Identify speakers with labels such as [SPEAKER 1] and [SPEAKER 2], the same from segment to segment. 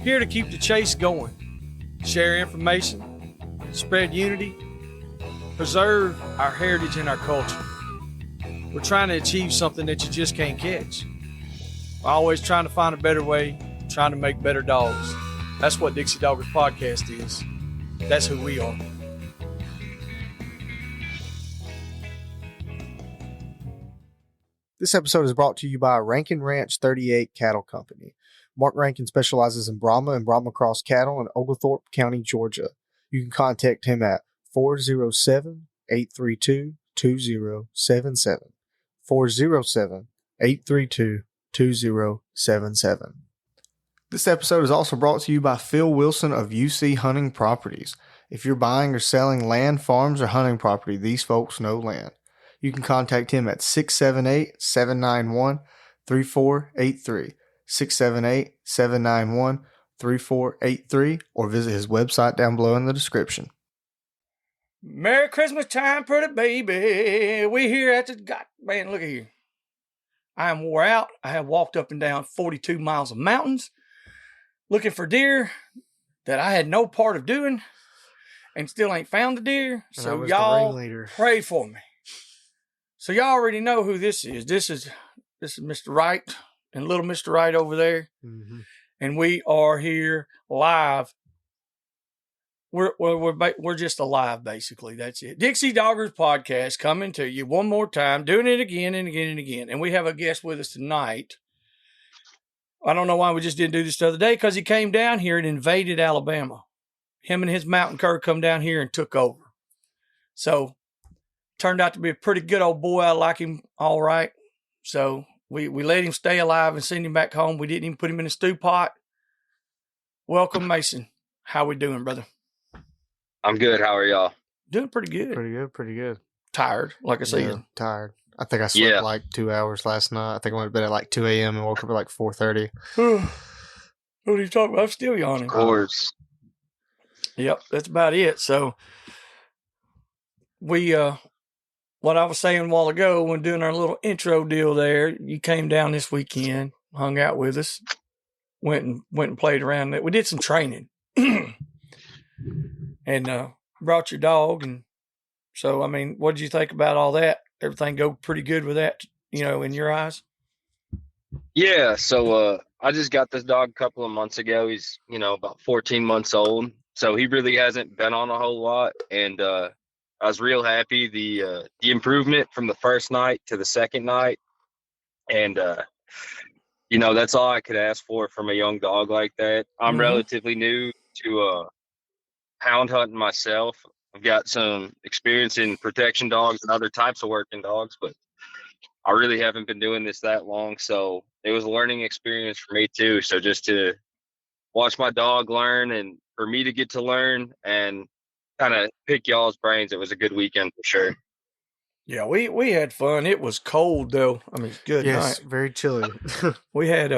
[SPEAKER 1] Here to keep the chase going, share information, spread unity, preserve our heritage and our culture. We're trying to achieve something that you just can't catch. We're always trying to find a better way, trying to make better dogs. That's what Dixie Doggers Podcast is. That's who we are.
[SPEAKER 2] This episode is brought to you by Rankin Ranch 38 Cattle Company. Marc Rankin specializes in Brahma and Brahma Cross cattle in Oglethorpe County, Georgia. You can contact him at 407-832-2077. 407-832-2077. This episode is also brought to you by Phil Wilson of UC Hunting Properties. If you're buying or selling land, farms, or hunting property, these folks know land. You can contact him at 678-791-3483, 678-791-3483, or visit his website down below in the description.
[SPEAKER 1] Merry Christmas time, pretty baby. We here at the... God, man, look at here. I am wore out. I have walked up and down 42 miles of mountains looking for deer that I had no part of doing and still ain't found the deer. So y'all pray for me. So y'all already know who this is. This is Mr. Wright and little Mr. Wright over there. Mm-hmm. And we are here live. We're just alive, basically. That's it. Dixie Doggers Podcast coming to you one more time, doing it again and again and again. And we have a guest with us tonight. I don't know why we just didn't do this the other day, because he came down here and invaded Alabama. Him and his mountain cur come down here and took over. So, turned out to be a pretty good old boy. I like him all right. So, we let him stay alive and send him back home. We didn't even put him in a stew pot. Welcome, Mason. How we doing, brother?
[SPEAKER 3] I'm good. How are y'all?
[SPEAKER 1] Doing pretty good.
[SPEAKER 2] Pretty good.
[SPEAKER 1] Tired, like I said.
[SPEAKER 2] Yeah, tired. I think I slept like 2 hours last night. I think I went to bed at like 2 a.m. and woke up at like 4:30.
[SPEAKER 1] What are you talking about? I'm still yawning.
[SPEAKER 3] Of course.
[SPEAKER 1] Yep, that's about it. So, we, what I was saying a while ago when doing our little intro deal there, you came down this weekend, hung out with us, went and played around. We did some training. And brought your dog, and so I mean, what did you think about all that? Everything go pretty good with that, in your eyes?
[SPEAKER 3] Yeah, so I just got this dog a couple of months ago. He's about 14 months old, so he really hasn't been on a whole lot, and I was real happy the improvement from the first night to the second night, and that's all I could ask for from a young dog like that. I'm relatively new to hound hunting myself. I've got some experience in protection dogs and other types of working dogs, but I really haven't been doing this that long. So it was a learning experience for me too. So just to watch my dog learn and for me to get to learn and kind of pick y'all's brains, it was a good weekend for sure.
[SPEAKER 1] Yeah, we had fun. It was cold though. I mean, good night.
[SPEAKER 2] Very chilly.
[SPEAKER 1] We had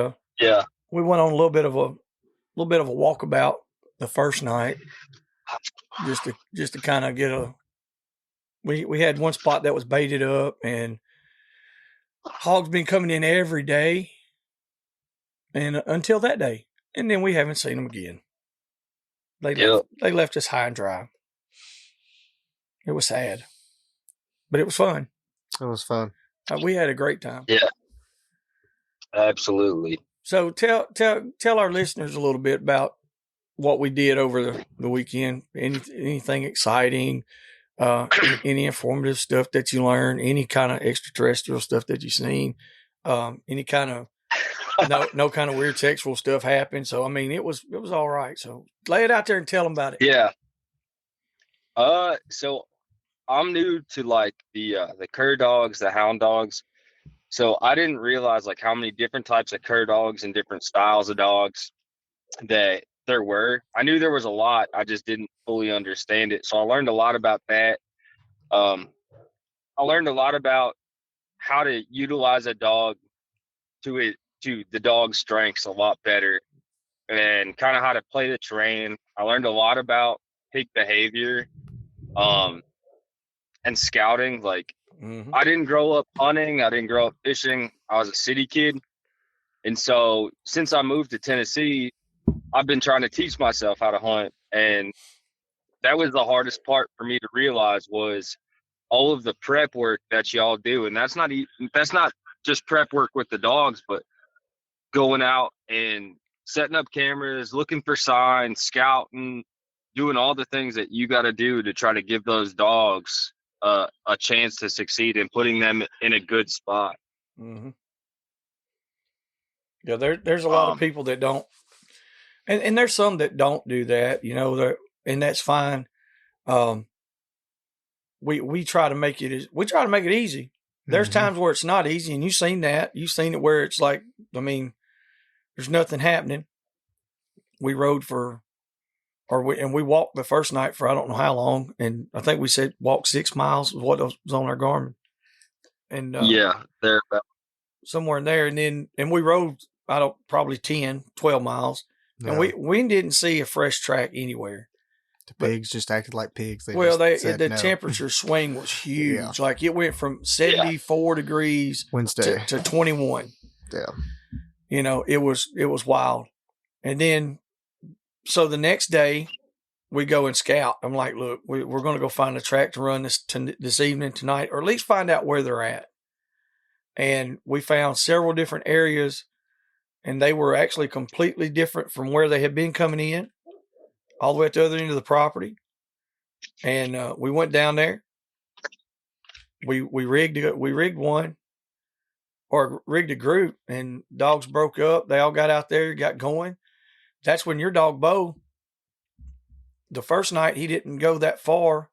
[SPEAKER 1] we went on a little bit of a walkabout the first night. Just to kind of get we had one spot that was baited up, and hogs been coming in every day, and until that day, and then we haven't seen them again. They left us high and dry. It was sad, but it was fun.
[SPEAKER 2] It was fun.
[SPEAKER 1] We had a great time.
[SPEAKER 3] Yeah, absolutely.
[SPEAKER 1] So tell our listeners a little bit about what we did over the weekend. Anything exciting, any informative stuff that you learned, any kind of extraterrestrial stuff that you seen, any kind of no kind of weird sexual stuff happened. So I mean, it was all right. So lay it out there and tell them about it.
[SPEAKER 3] Yeah. So I'm new to like the cur dogs, the hound dogs. So I didn't realize like how many different types of cur dogs and different styles of dogs that there were. I knew there was a lot. I just didn't fully understand it. So I learned a lot about that. I learned a lot about how to utilize a dog to the dog's strengths a lot better, and kind of how to play the terrain. I learned a lot about pig behavior, and scouting. Like, I didn't grow up hunting. I didn't grow up fishing. I was a city kid. And so since I moved to Tennessee, I've been trying to teach myself how to hunt, and that was the hardest part for me to realize was all of the prep work that y'all do. And that's not just prep work with the dogs, but going out and setting up cameras, looking for signs, scouting, doing all the things that you got to do to try to give those dogs a chance to succeed and putting them in a good spot.
[SPEAKER 1] Mm-hmm. Yeah, there's a lot of people that don't, and there's some that don't do that, and that's fine. We try to make it easy. There's times where it's not easy, and you've seen that. You've seen it where it's like, there's nothing happening. We rode we walked the first night for I don't know how long, and I think we said walk 6 miles was what was on our Garmin, and
[SPEAKER 3] yeah, they're about
[SPEAKER 1] somewhere in there, and we rode probably 10, 12 miles, and we didn't see a fresh track anywhere.
[SPEAKER 2] The pigs just acted like pigs.
[SPEAKER 1] The temperature swing was huge. Yeah. Like it went from 74 degrees
[SPEAKER 2] Wednesday
[SPEAKER 1] to 21.
[SPEAKER 2] Yeah.
[SPEAKER 1] It was wild. And then, so the next day we go and scout. I'm like, look, we're going to go find a track to run this evening, tonight, or at least find out where they're at. And we found several different areas, and they were actually completely different from where they had been coming in, all the way at the other end of the property. And we went down there. We rigged one, or rigged a group, and dogs broke up. They all got out there, got going. That's when your dog Bo, the first night he didn't go that far,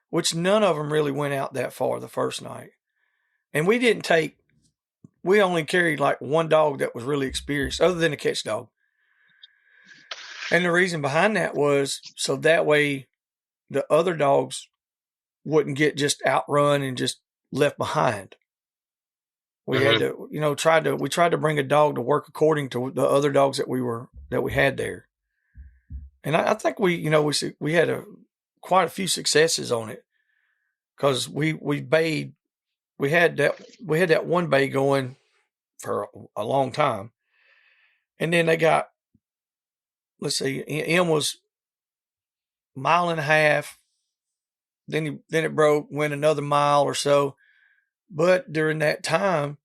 [SPEAKER 1] which none of them really went out that far the first night. And we only carried like one dog that was really experienced, other than a catch dog. And the reason behind that was so that way the other dogs wouldn't get just outrun and just left behind. We had to, we tried to bring a dog to work according to the other dogs that we had there. And I think we had quite a few successes on it, because we bayed. We had that one bay going for a long time, and then they got, let's see, M was a mile and a half. Then it broke, went another mile or so. But during that time,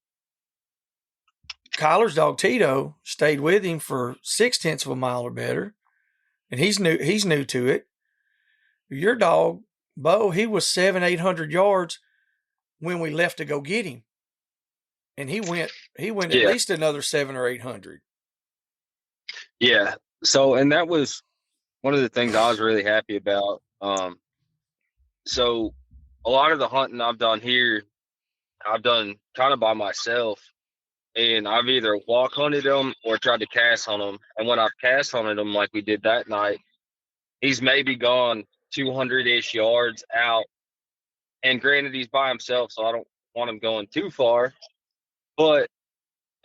[SPEAKER 1] Kyler's dog Tito stayed with him for 0.6 of a mile or better, and he's new to it. Your dog Bo, he was 700-800 yards when we left to go get him, and he went at least another 700 or 800.
[SPEAKER 3] Yeah. So, and that was one of the things I was really happy about. So a lot of the hunting I've done here, I've done kind of by myself, and I've either walk hunted them or tried to cast hunt them. And when I've cast hunted them, like we did that night, he's maybe gone 200-ish yards out. And granted, he's by himself, so I don't want him going too far. But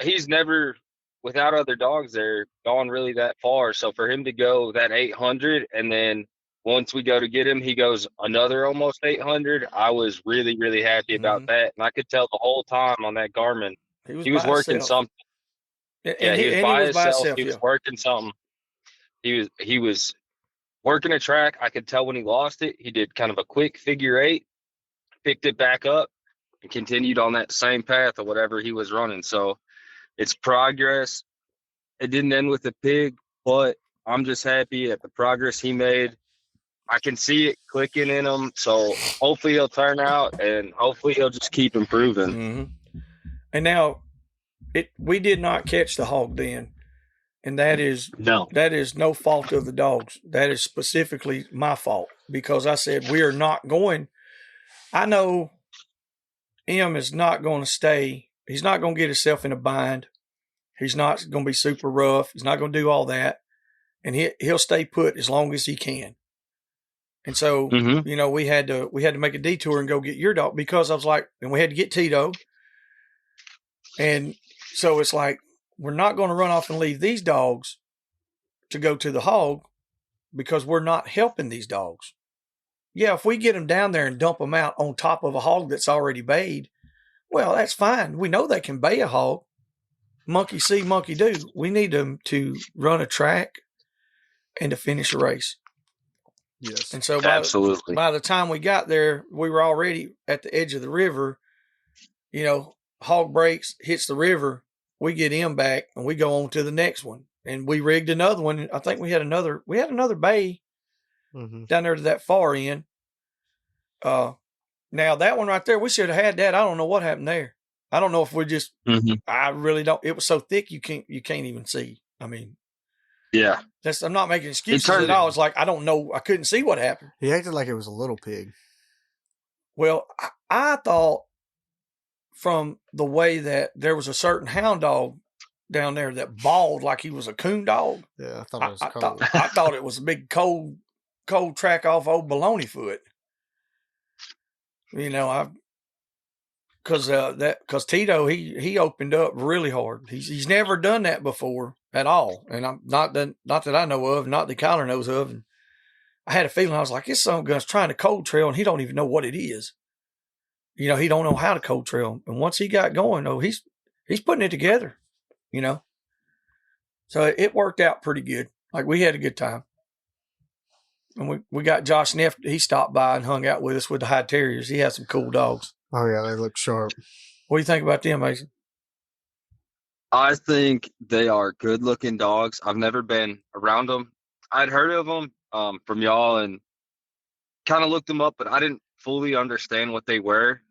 [SPEAKER 3] he's never, without other dogs there, gone really that far. So for him to go that 800, and then once we go to get him, he goes another almost 800, I was really, really happy about that. And I could tell the whole time on that Garmin, he was working something. Yeah, he was by himself. He was working something. He was working a track. I could tell when he lost it. He did kind of a quick figure 8, picked it back up, and continued on that same path or whatever he was running. So it's progress. It didn't end with a pig, but I'm just happy at the progress he made. I can see it clicking in him. So hopefully he'll turn out, and hopefully he'll just keep improving.
[SPEAKER 1] Mm-hmm. And now we did not catch the hog then. And that is no fault of the dogs. That is specifically my fault, because I said we are not going. I know M is not going to stay. He's not going to get himself in a bind. He's not going to be super rough. He's not going to do all that. And he'll stay put as long as he can. And so, we had to make a detour and go get your dog, because I was like, and we had to get Tito. And so it's like, we're not going to run off and leave these dogs to go to the hog, because we're not helping these dogs. Yeah, if we get them down there and dump them out on top of a hog that's already bayed, well, that's fine. We know they can bay a hog. monkey see, monkey do. We need them to run a track and to finish a race.
[SPEAKER 2] Yes.
[SPEAKER 1] And so
[SPEAKER 3] Absolutely.
[SPEAKER 1] by the time we got there, we were already at the edge of the river. You know, hog breaks, hits the river. We get him back, and we go on to the next one. And we rigged another one. I think we had another bay down there to that far end. Now that one right there, we should have had that. I don't know what happened there. I don't know if we just. I really don't. It was so thick you can't even see. I mean,
[SPEAKER 3] yeah.
[SPEAKER 1] I'm not making excuses at all. It's like I don't know. I couldn't see what happened.
[SPEAKER 2] He acted like it was a little pig.
[SPEAKER 1] Well, I thought from the way that there was a certain hound dog down there that bawled like he was a coon dog.
[SPEAKER 2] Yeah, I thought it was cold.
[SPEAKER 1] I thought it was a big cold track off old baloney foot. You know, because Tito he opened up really hard. He's never done that before at all, and I'm not that I know of, not that Kyler knows of. And I had a feeling, I was like, this son of a gun's trying to cold trail, and he don't even know what it is. You know, he don't know how to cold trail. And once he got going, he's putting it together. You know, so it worked out pretty good. Like we had a good time. And we got Josh Neff. He stopped by and hung out with us with the High Terriers. He has some cool dogs.
[SPEAKER 2] Oh yeah, they look sharp.
[SPEAKER 1] What do you think about them, Mason?
[SPEAKER 3] I think they are good-looking dogs. I've never been around them. I'd heard of them from y'all and kind of looked them up, but I didn't fully understand what they were.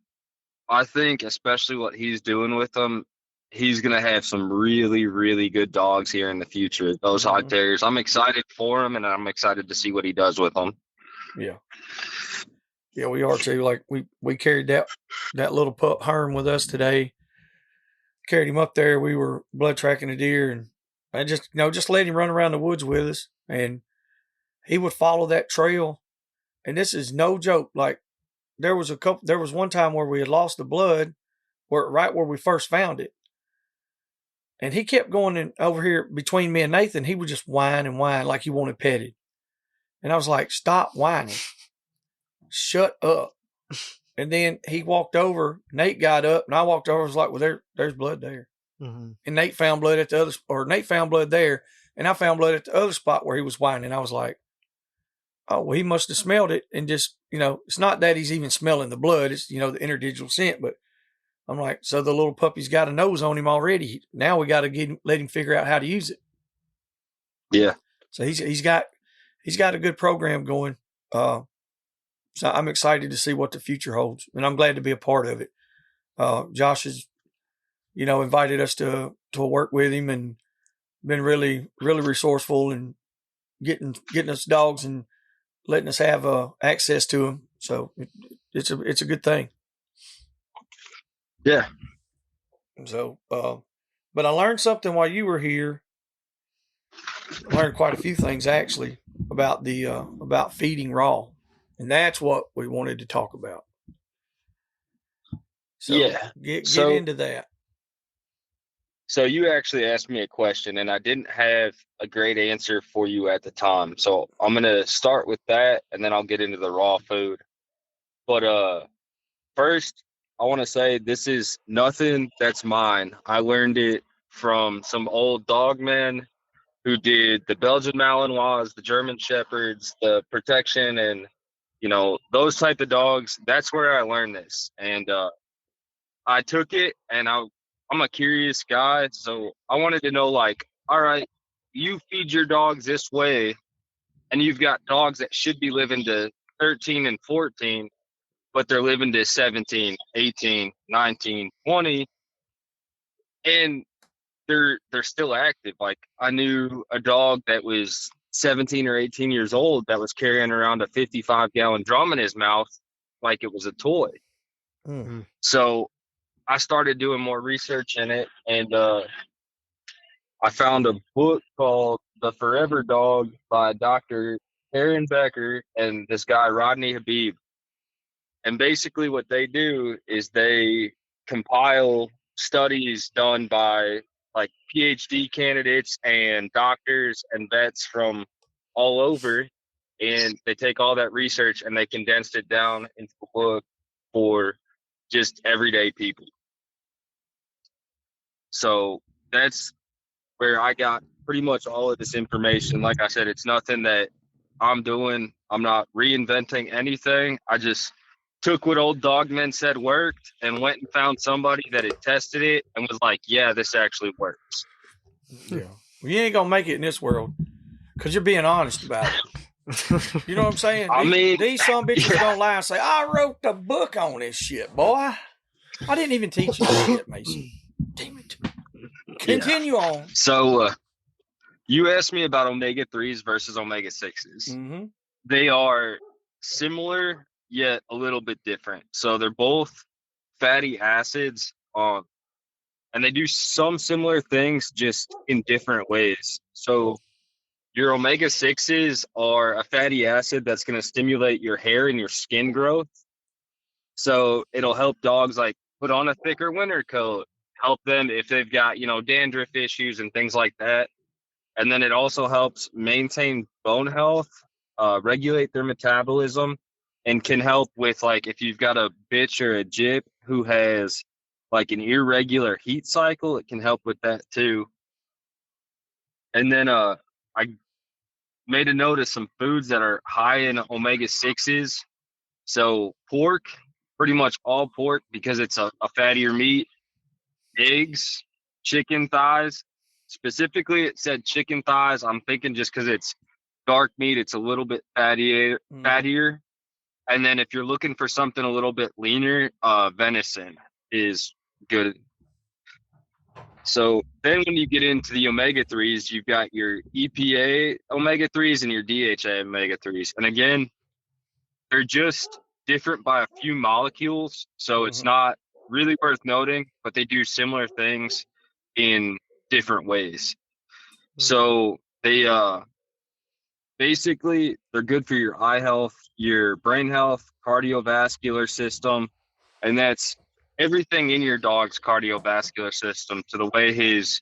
[SPEAKER 3] I think especially what he's doing with them, he's going to have some really, really good dogs here in the future. Those High Terriers. I'm excited for him, and I'm excited to see what he does with them.
[SPEAKER 1] Yeah. Yeah, we are too. Like we carried that little pup Herm with us today. Carried him up there. We were blood tracking a deer, and I just let him run around the woods with us, and he would follow that trail. And this is no joke. Like there was one time where we had lost the blood, right where we first found it, and he kept going in over here between me and Nathan. He would just whine and whine like he wanted petted, and I was like, "Stop whining, shut up." And then he walked over. Nate got up, and I walked over. I was like, "Well, there's blood there." And Nate found blood at the other, or Nate found blood there, and I found blood at the other spot where he was whining. I was like, "Oh, well, he must have smelled it." And just, it's not that he's even smelling the blood. It's, the interdigital scent. But I'm like, so the little puppy's got a nose on him already. Now we got to let him figure out how to use it.
[SPEAKER 3] Yeah.
[SPEAKER 1] So he's got a good program going. So I'm excited to see what the future holds, and I'm glad to be a part of it. Josh has, invited us to work with him and been really, really resourceful and getting us dogs and letting us have access to them. So it's a good thing.
[SPEAKER 3] Yeah.
[SPEAKER 1] So, but I learned something while you were here. I learned quite a few things actually about about feeding raw. And that's what we wanted to talk about. So get into that.
[SPEAKER 3] So you actually asked me a question, and I didn't have a great answer for you at the time. So I'm going to start with that, and then I'll get into the raw food. But first, I want to say this is nothing that's mine. I learned it from some old dog men who did the Belgian Malinois, the German Shepherds, the protection, and those type of dogs. That's where I learned this. And I took it, and I'm a curious guy. So I wanted to know, like, all right, you feed your dogs this way, and you've got dogs that should be living to 13 and 14, but they're living to 17, 18, 19, 20. And they're still active. Like I knew a dog that was 17 or 18 years old that was carrying around a 55-gallon drum in his mouth like it was a toy. So I started doing more research in it, and I found a book called The Forever Dog by Dr. Aaron Becker and this guy Rodney Habib. And basically what they do is they compile studies done by like PhD candidates and doctors and vets from all over, and they take all that research and they condensed it down into a book for just everyday people. So that's where I got pretty much all of this information. Like I said, it's nothing that I'm doing. I'm not reinventing anything. I just took what old dogmen said worked and went and found somebody that had tested it and was like, yeah, this actually works.
[SPEAKER 1] Yeah. Well, you ain't going to make it in this world because you're being honest about it. You know what I'm saying?
[SPEAKER 3] I mean,
[SPEAKER 1] these some bitches gonna lie and say, I wrote the book on this shit, boy. I didn't even teach you shit, Mason. Damn it. Continue on.
[SPEAKER 3] So you asked me about omega-3s versus omega-6s.
[SPEAKER 1] Mm-hmm.
[SPEAKER 3] They are similar, yet a little bit different. So they're both fatty acids, and they do some similar things just in different ways. So your omega-6s are a fatty acid that's going to stimulate your hair and your skin growth. So it'll help dogs like put on a thicker winter coat, help them if they've got, dandruff issues and things like that. And then it also helps maintain bone health, regulate their metabolism, and can help with like if you've got a bitch or a jip who has like an irregular heat cycle, it can help with that too. And then I made a note of some foods that are high in omega-6s. So pork, pretty much all pork because it's a fattier meat. Eggs, chicken thighs. Specifically, it said chicken thighs. I'm thinking just because it's dark meat, it's a little bit fattier. And then if you're looking for something a little bit leaner, venison is good. So then when you get into the omega-3s, you've got your EPA omega-3s and your DHA omega-3s. And again, they're just different by a few molecules. So it's not really worth noting, but they do similar things in different ways. So they basically they're good for your eye health, your brain health, cardiovascular system, and that's everything in your dog's cardiovascular system, to the way his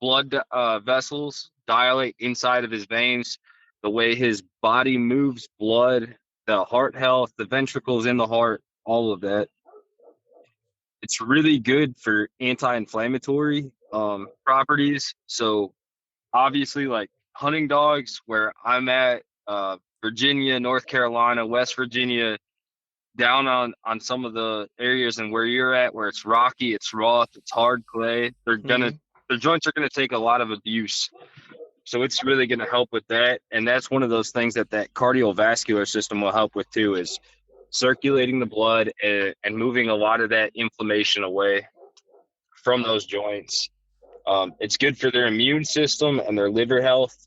[SPEAKER 3] blood vessels dilate inside of his veins, the way his body moves blood, the heart health, the ventricles in the heart, all of that. It's really good for anti-inflammatory properties. So obviously, like hunting dogs, where I'm at, Virginia, North Carolina, West Virginia, down on some of the areas and where you're at, where it's rocky, it's rough, it's hard clay, their joints are gonna take a lot of abuse. So it's really gonna help with that. And that's one of those things that cardiovascular system will help with too, is circulating the blood and moving a lot of that inflammation away from those joints. It's good for their immune system and their liver health.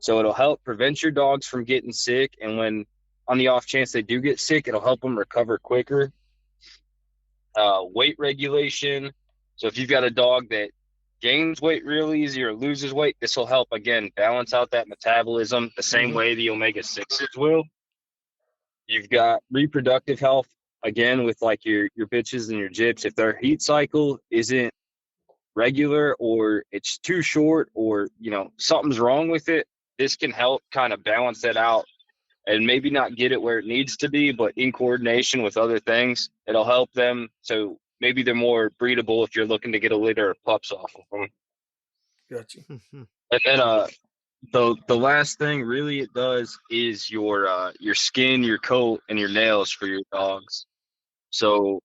[SPEAKER 3] So it'll help prevent your dogs from getting sick. And when on the off chance they do get sick, it'll help them recover quicker. Weight regulation. So if you've got a dog that gains weight real easy or loses weight, this will help, again, balance out that metabolism the same way the omega-6s will. You've got reproductive health, again, with like your bitches and your jips. If their heat cycle isn't regular or it's too short or, something's wrong with it, this can help kind of balance that out and maybe not get it where it needs to be, but in coordination with other things, it'll help them. So maybe they're more breedable if you're looking to get a litter of pups off of them.
[SPEAKER 1] Gotcha.
[SPEAKER 3] And then the last thing really it does is your skin, your coat, and your nails for your dogs. So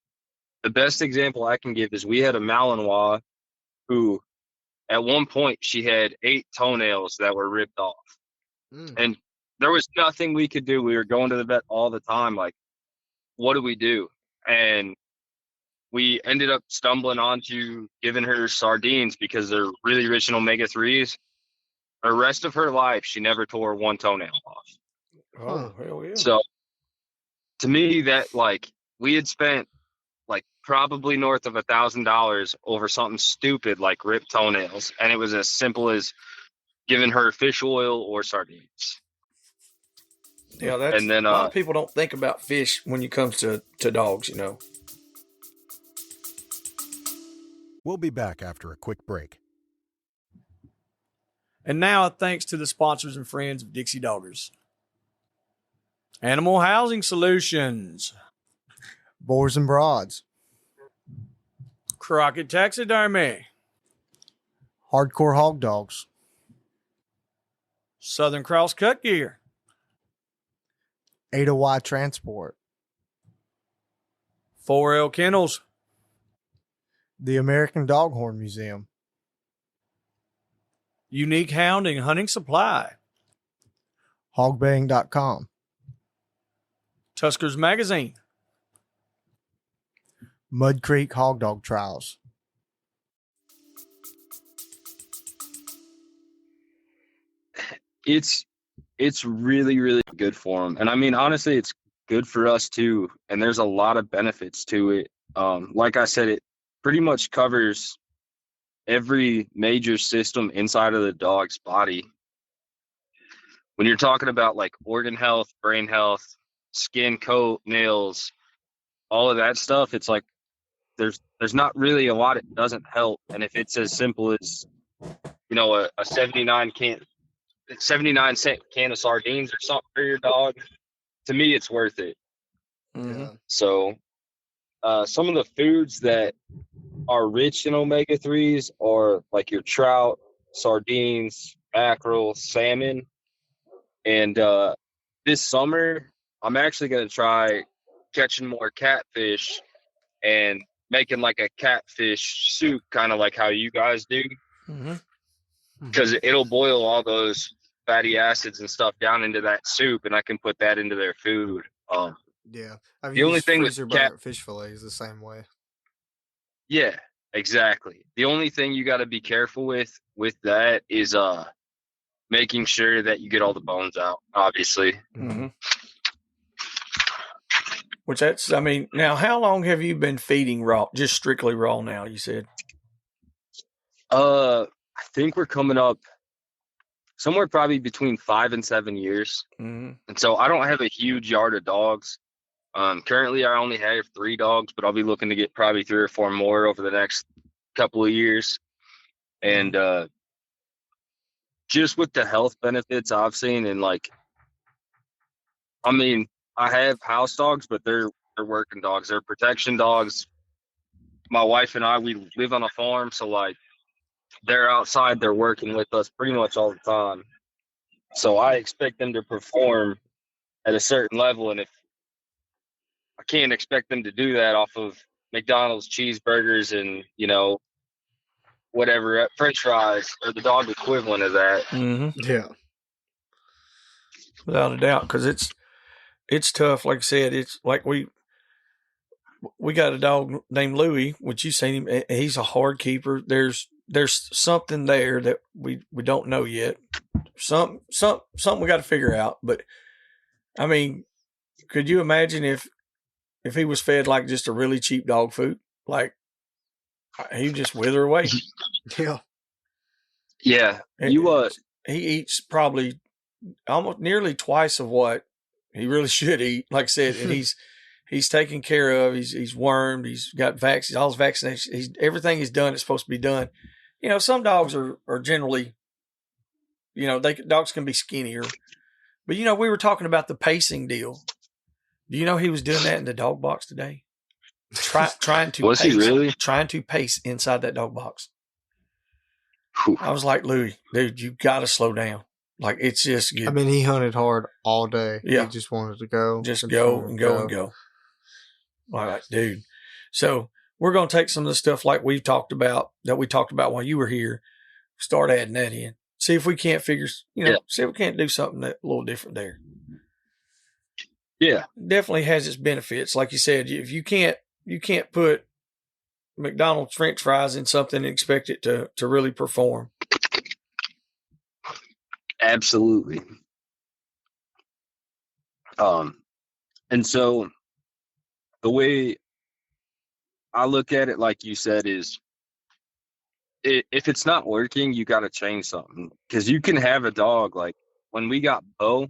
[SPEAKER 3] the best example I can give is we had a Malinois who at one point she had 8 toenails that were ripped off. And there was nothing we could do. We were going to the vet all the time. Like, what do we do? And we ended up stumbling onto giving her sardines because they're really rich in omega-3s. The rest of her life, she never tore one toenail off.
[SPEAKER 1] Oh, hell yeah.
[SPEAKER 3] So to me, that we had spent probably north of $1,000 over something stupid like ripped toenails. And it was as simple as giving her fish oil or sardines.
[SPEAKER 1] Yeah, that's,
[SPEAKER 3] and then,
[SPEAKER 1] a lot of people don't think about fish when it comes to dogs,
[SPEAKER 4] We'll be back after a quick break.
[SPEAKER 1] And now, thanks to the sponsors and friends of Dixie Doggers. Animal Housing Solutions.
[SPEAKER 2] Boars N Broads.
[SPEAKER 1] Crockett Taxidermy.
[SPEAKER 2] Hardcore Hog Dogs,
[SPEAKER 1] Southern Cross Cut Gear,
[SPEAKER 2] Ada Y Transport,
[SPEAKER 1] 4L Kennels,
[SPEAKER 2] the American Doghorn Museum,
[SPEAKER 1] Unique Hound and Hunting Supply,
[SPEAKER 2] hogbaying.com,
[SPEAKER 1] Tuskers Magazine,
[SPEAKER 2] Mud Creek Hog Dog Trials.
[SPEAKER 3] It's really, really good for them. And I mean, honestly, it's good for us too. And there's a lot of benefits to it. Like I said, it pretty much covers every major system inside of the dog's body. When you're talking about like organ health, brain health, skin, coat, nails, all of that stuff, it's like there's not really a lot it doesn't help. And if it's as simple as, you know, a 79-cent can of sardines or something for your dog, to me it's worth it.
[SPEAKER 1] Mm-hmm.
[SPEAKER 3] So some of the foods that are rich in omega-3s are like your trout, sardines, mackerel, salmon. And this summer I'm actually going to try catching more catfish and making like a catfish soup, kind of like how you guys do, because it'll boil all those fatty acids and stuff down into that soup, and I can put that into their food.
[SPEAKER 2] Yeah, I've
[SPEAKER 3] The only
[SPEAKER 2] used
[SPEAKER 3] thing with
[SPEAKER 2] freezer burnt fish fillets the same way.
[SPEAKER 3] Yeah, exactly. The only thing you got to be careful with that is making sure that you get all the bones out, obviously.
[SPEAKER 1] Mm-hmm. Which that's, I mean, now how long have you been feeding raw, just strictly raw now, you said?
[SPEAKER 3] I think we're coming up somewhere probably between 5 and 7 years.
[SPEAKER 1] Mm-hmm.
[SPEAKER 3] And so I don't have a huge yard of dogs. Currently I only have 3 dogs, but I'll be looking to get probably 3 or 4 more over the next couple of years. And just with the health benefits I've seen, and like, I mean, I have house dogs, but they're working dogs. They're protection dogs. My wife and I, we live on a farm, so like they're outside, they're working with us pretty much all the time. So I expect them to perform at a certain level, and if I can't expect them to do that off of McDonald's cheeseburgers and, you know, whatever, French fries or the dog equivalent of that.
[SPEAKER 1] Mm-hmm.
[SPEAKER 2] Yeah,
[SPEAKER 1] Without a doubt, because it's tough. Like I said, it's like we got a dog named Louie, which you've seen him. He's a hard keeper. There's something there that we don't know yet. Something we got to figure out. But I mean, could you imagine if he was fed like just a really cheap dog food, like he'd just wither away?
[SPEAKER 2] yeah.
[SPEAKER 1] He eats probably almost nearly twice of what he really should eat. Like I said, and he's taken care of. He's wormed. He's got vaccines. All his vaccinations. Everything he's done is supposed to be done. You know, some dogs are generally, you know, dogs can be skinnier, but you know, we were talking about the pacing deal. Do you know he was doing that in the dog box today? Trying to
[SPEAKER 3] Was
[SPEAKER 1] pace,
[SPEAKER 3] he really?
[SPEAKER 1] trying to pace inside that dog box.
[SPEAKER 3] Whew.
[SPEAKER 1] I was like, Louie, dude, you got to slow down. Like, it's just good.
[SPEAKER 2] I mean, he hunted hard all day.
[SPEAKER 1] Yeah.
[SPEAKER 2] He just wanted to go.
[SPEAKER 1] Just go and go and go. All right, dude. So we're going to take some of the stuff like we talked about while you were here, start adding that in. See if we can't see if we can't do something a little different there.
[SPEAKER 3] Yeah.
[SPEAKER 1] Definitely has its benefits. Like you said, if you can't put McDonald's French fries in something and expect it to really perform.
[SPEAKER 3] Absolutely. And so the way I look at it, like you said, is if it's not working, you got to change something. Because you can have a dog, like when we got Bo,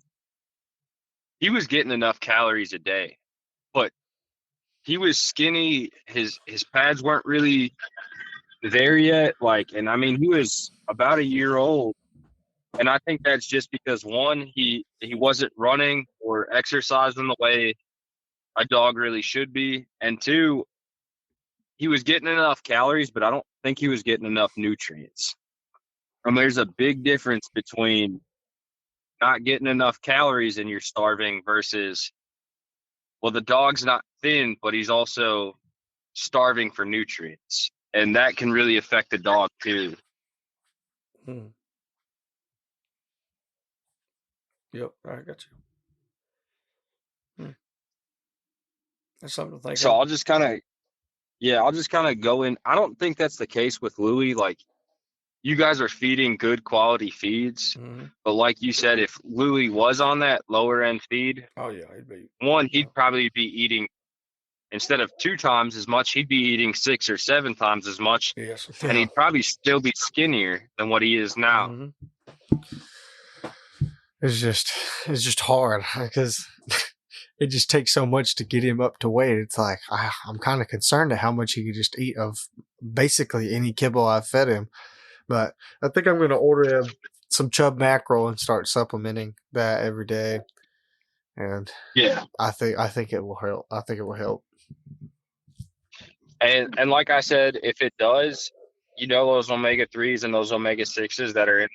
[SPEAKER 3] he was getting enough calories a day, but he was skinny. His pads weren't really there yet. And I mean, he was about a year old. And I think that's just because, one, he wasn't running or exercising the way a dog really should be. And two, he was getting enough calories, but I don't think he was getting enough nutrients. And there's a big difference between not getting enough calories and you're starving versus, well, the dog's not thin, but he's also starving for nutrients. And that can really affect the dog too.
[SPEAKER 1] Hmm. Yep, I got you. That's something to think
[SPEAKER 3] So
[SPEAKER 1] of.
[SPEAKER 3] I'll just kind of go in. I don't think that's the case with Louie. Like, you guys are feeding good quality feeds, but like you said, if Louie was on that lower end feed,
[SPEAKER 1] Oh yeah, he'd be
[SPEAKER 3] he'd probably be eating, instead of 2 times as much, he'd be eating 6 or 7 times as much,
[SPEAKER 1] yes.
[SPEAKER 3] and he'd probably still be skinnier than what he is now.
[SPEAKER 2] It's just hard because it just takes so much to get him up to weight. It's like I'm kind of concerned at how much he could just eat of basically any kibble I've fed him. But I think I'm going to order him some chub mackerel and start supplementing that every day. And
[SPEAKER 3] Yeah,
[SPEAKER 2] I think it will help. I think it will help.
[SPEAKER 3] and like I said, if it does, those omega-3s and those omega-6s that are in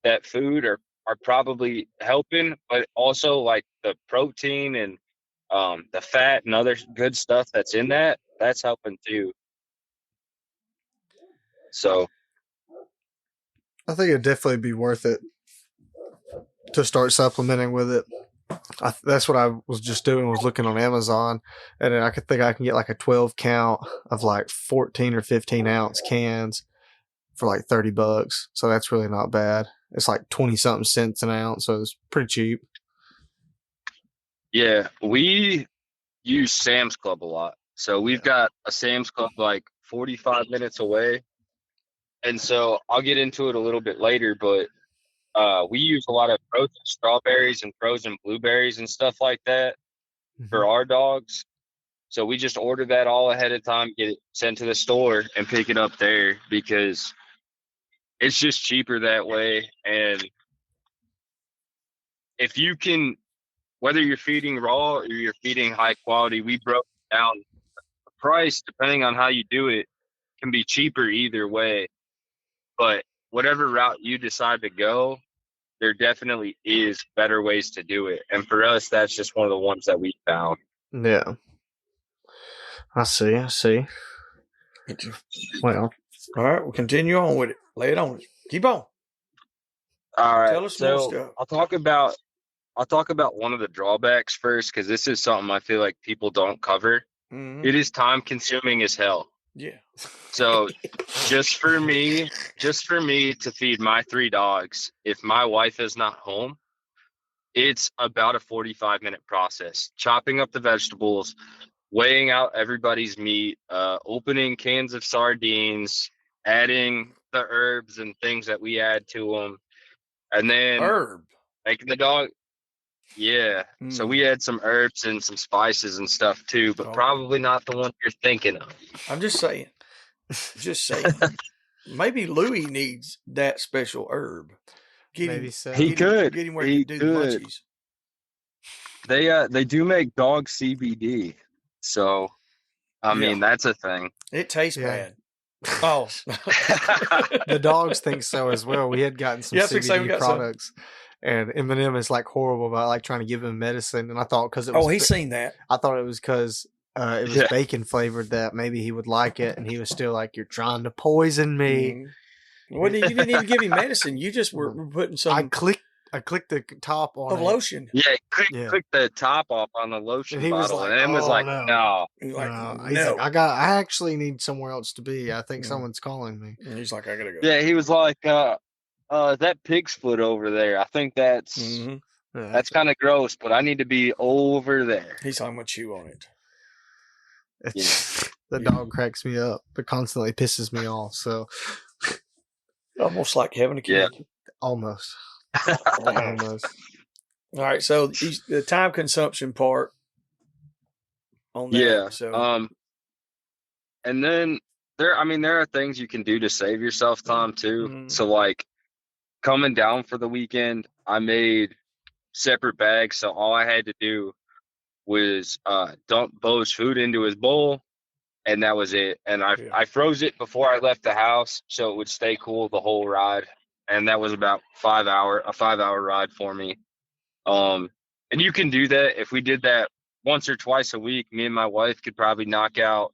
[SPEAKER 3] that food are probably helping, but also like the protein and the fat and other good stuff that's in that's helping too. So
[SPEAKER 2] I think it'd definitely be worth it to start supplementing with it. That's what I was just doing, was looking on Amazon, and I could think I can get like a 12 count of like 14 or 15 ounce cans for like $30. So that's really not bad. It's like 20 something cents an ounce, so it's pretty cheap.
[SPEAKER 3] yeah, we use Sam's Club a lot. So we've got a Sam's Club like 45 minutes away. And so I'll get into it a little bit later, but we use a lot of frozen strawberries and frozen blueberries and stuff like that for our dogs. So we just order that all ahead of time, get it sent to the store, and pick it up there because it's just cheaper that way. And if you can, whether you're feeding raw or you're feeding high quality, we broke down the price depending on how you do it can be cheaper either way. But whatever route you decide to go, there definitely is better ways to do it. And for us, that's just one of the ones that we found.
[SPEAKER 2] Yeah. I see. Well,
[SPEAKER 1] all right, we'll continue on with it. Lay it on. Keep on.
[SPEAKER 3] All right.
[SPEAKER 1] Tell us more stuff.
[SPEAKER 3] I'll talk about one of the drawbacks first, because this is something I feel like people don't cover. It is time consuming as hell.
[SPEAKER 1] Yeah.
[SPEAKER 3] So just for me to feed my 3 dogs, if my wife is not home, it's about a 45-minute process. Chopping up the vegetables, weighing out everybody's meat, opening cans of sardines, adding the herbs and things that we add to them, and then making the dog. Yeah. So we add some herbs and some spices and stuff too, but probably not the one you're thinking of.
[SPEAKER 1] I'm just saying. Maybe Louie needs that special herb.
[SPEAKER 2] maybe so.
[SPEAKER 3] He could.
[SPEAKER 1] Get him where he can do the munchies.
[SPEAKER 3] They do make dog CBD. So, I mean, that's a thing.
[SPEAKER 1] It tastes bad. Oh.
[SPEAKER 2] The dogs think so as well. We had gotten some CBD products. And Eminem is like horrible about like trying to give him medicine. And I thought because it was.
[SPEAKER 1] Oh, he's seen that.
[SPEAKER 2] I thought it was because it was bacon flavored that maybe he would like it. And he was still like, "You're trying to poison me."
[SPEAKER 1] Well, you didn't even give him medicine. You just were putting some.
[SPEAKER 2] I clicked the top on
[SPEAKER 1] lotion.
[SPEAKER 3] Yeah, click the top off on the lotion
[SPEAKER 2] and he
[SPEAKER 3] bottle.
[SPEAKER 2] Was like,
[SPEAKER 3] and Em was like, no.
[SPEAKER 1] He's like,
[SPEAKER 2] He's like, I actually need somewhere else to be. I think someone's calling me.
[SPEAKER 1] And he's like, I gotta go.
[SPEAKER 3] Yeah, he was like, that pig's foot over there. I think that's kind of gross, but I need to be over there.
[SPEAKER 1] He's talking about chew on it.
[SPEAKER 2] The dog cracks me up, but constantly pisses me off. So
[SPEAKER 1] almost like having a kid.
[SPEAKER 2] Yeah, almost. Almost.
[SPEAKER 1] All right, so the time consumption part on that.
[SPEAKER 3] Yeah.
[SPEAKER 1] So
[SPEAKER 3] and then there are things you can do to save yourself time too. So like coming down for the weekend, I made separate bags. So all I had to do was dump Bo's food into his bowl, and that was it. And
[SPEAKER 1] Yeah.
[SPEAKER 3] I froze it before I left the house so it would stay cool the whole ride. And that was about a 5-hour ride for me. And you can do that. If we did that once or twice a week, me and my wife could probably knock out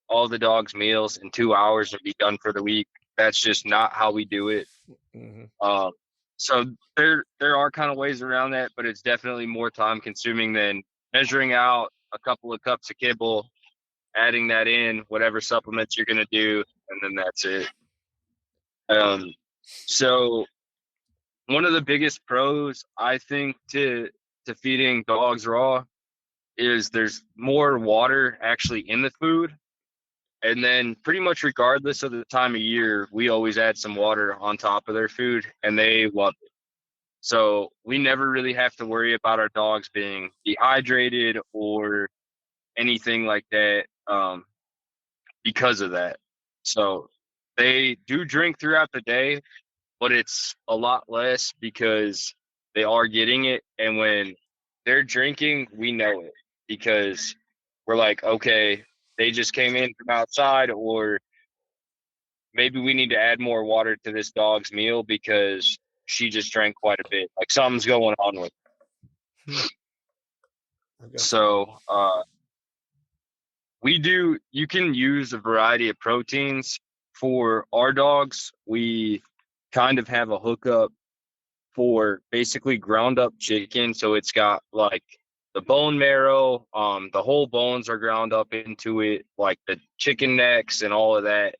[SPEAKER 3] all the dogs' meals in 2 hours and be done for the week. That's just not how we do it.
[SPEAKER 1] Mm-hmm.
[SPEAKER 3] So there are kind of ways around that, but it's definitely more time consuming than measuring out a couple of cups of kibble, adding that in, whatever supplements you're going to do, and then that's it. So one of the biggest pros, I think, to feeding dogs raw is there's more water actually in the food. And then pretty much regardless of the time of year, we always add some water on top of their food, and they love it. So we never really have to worry about our dogs being dehydrated or anything like that because of that. So they do drink throughout the day, but it's a lot less because they are getting it. And when they're drinking, we know it because we're like, okay, they just came in from outside, or maybe we need to add more water to this dog's meal because she just drank quite a bit. Like something's going on with her. So you can use a variety of proteins. For our dogs, we kind of have a hookup for basically ground up chicken. So it's got like the bone marrow, the whole bones are ground up into it, like the chicken necks and all of that.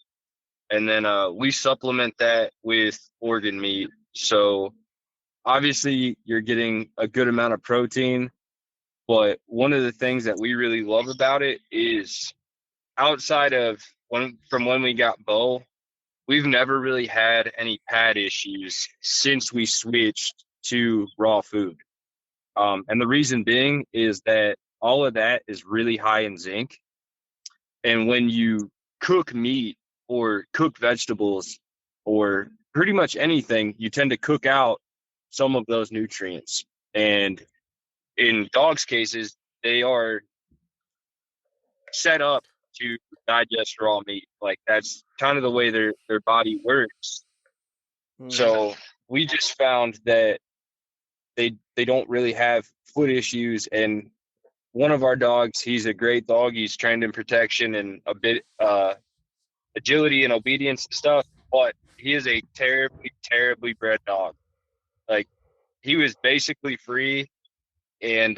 [SPEAKER 3] And then we supplement that with organ meat. So obviously you're getting a good amount of protein, but one of the things that we really love about it is outside of from when we got Bo, we've never really had any pad issues since we switched to raw food. And the reason being is that all of that is really high in zinc. And when you cook meat or cook vegetables or pretty much anything, you tend to cook out some of those nutrients. And in dogs' cases, they are set up to digest raw meat. Like that's kind of the way their body works. Mm-hmm. So we just found that they don't really have foot issues. And one of our dogs, he's a great dog. He's trained in protection and a bit agility and obedience and stuff, but he is a terribly bred dog. Like he was basically free, and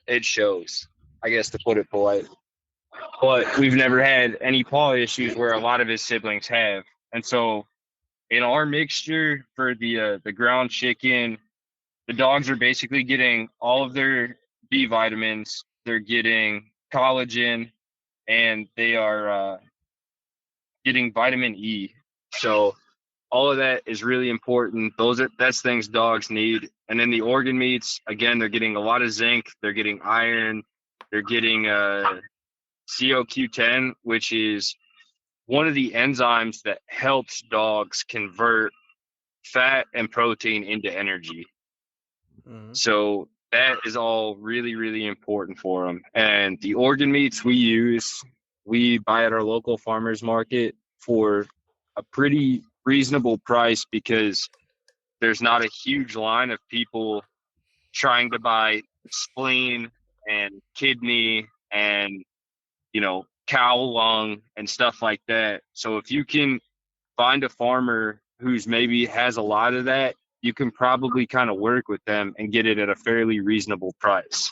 [SPEAKER 3] it shows, I guess, to put it polite. But we've never had any paw issues where a lot of his siblings have. And so in our mixture for the ground chicken, the dogs are basically getting all of their B vitamins. They're getting collagen, and they are getting vitamin E. So all of that is really important. That's things dogs need. And then the organ meats, again, they're getting a lot of zinc. They're getting iron. They're getting CoQ10, which is one of the enzymes that helps dogs convert fat and protein into energy. Mm-hmm. So that is all really, really important for them. And the organ meats we buy at our local farmers market for a pretty reasonable price because there's not a huge line of people trying to buy spleen and kidney and, cow lung and stuff like that. So if you can find a farmer who's maybe has a lot of that, you can probably kind of work with them and get it at a fairly reasonable price.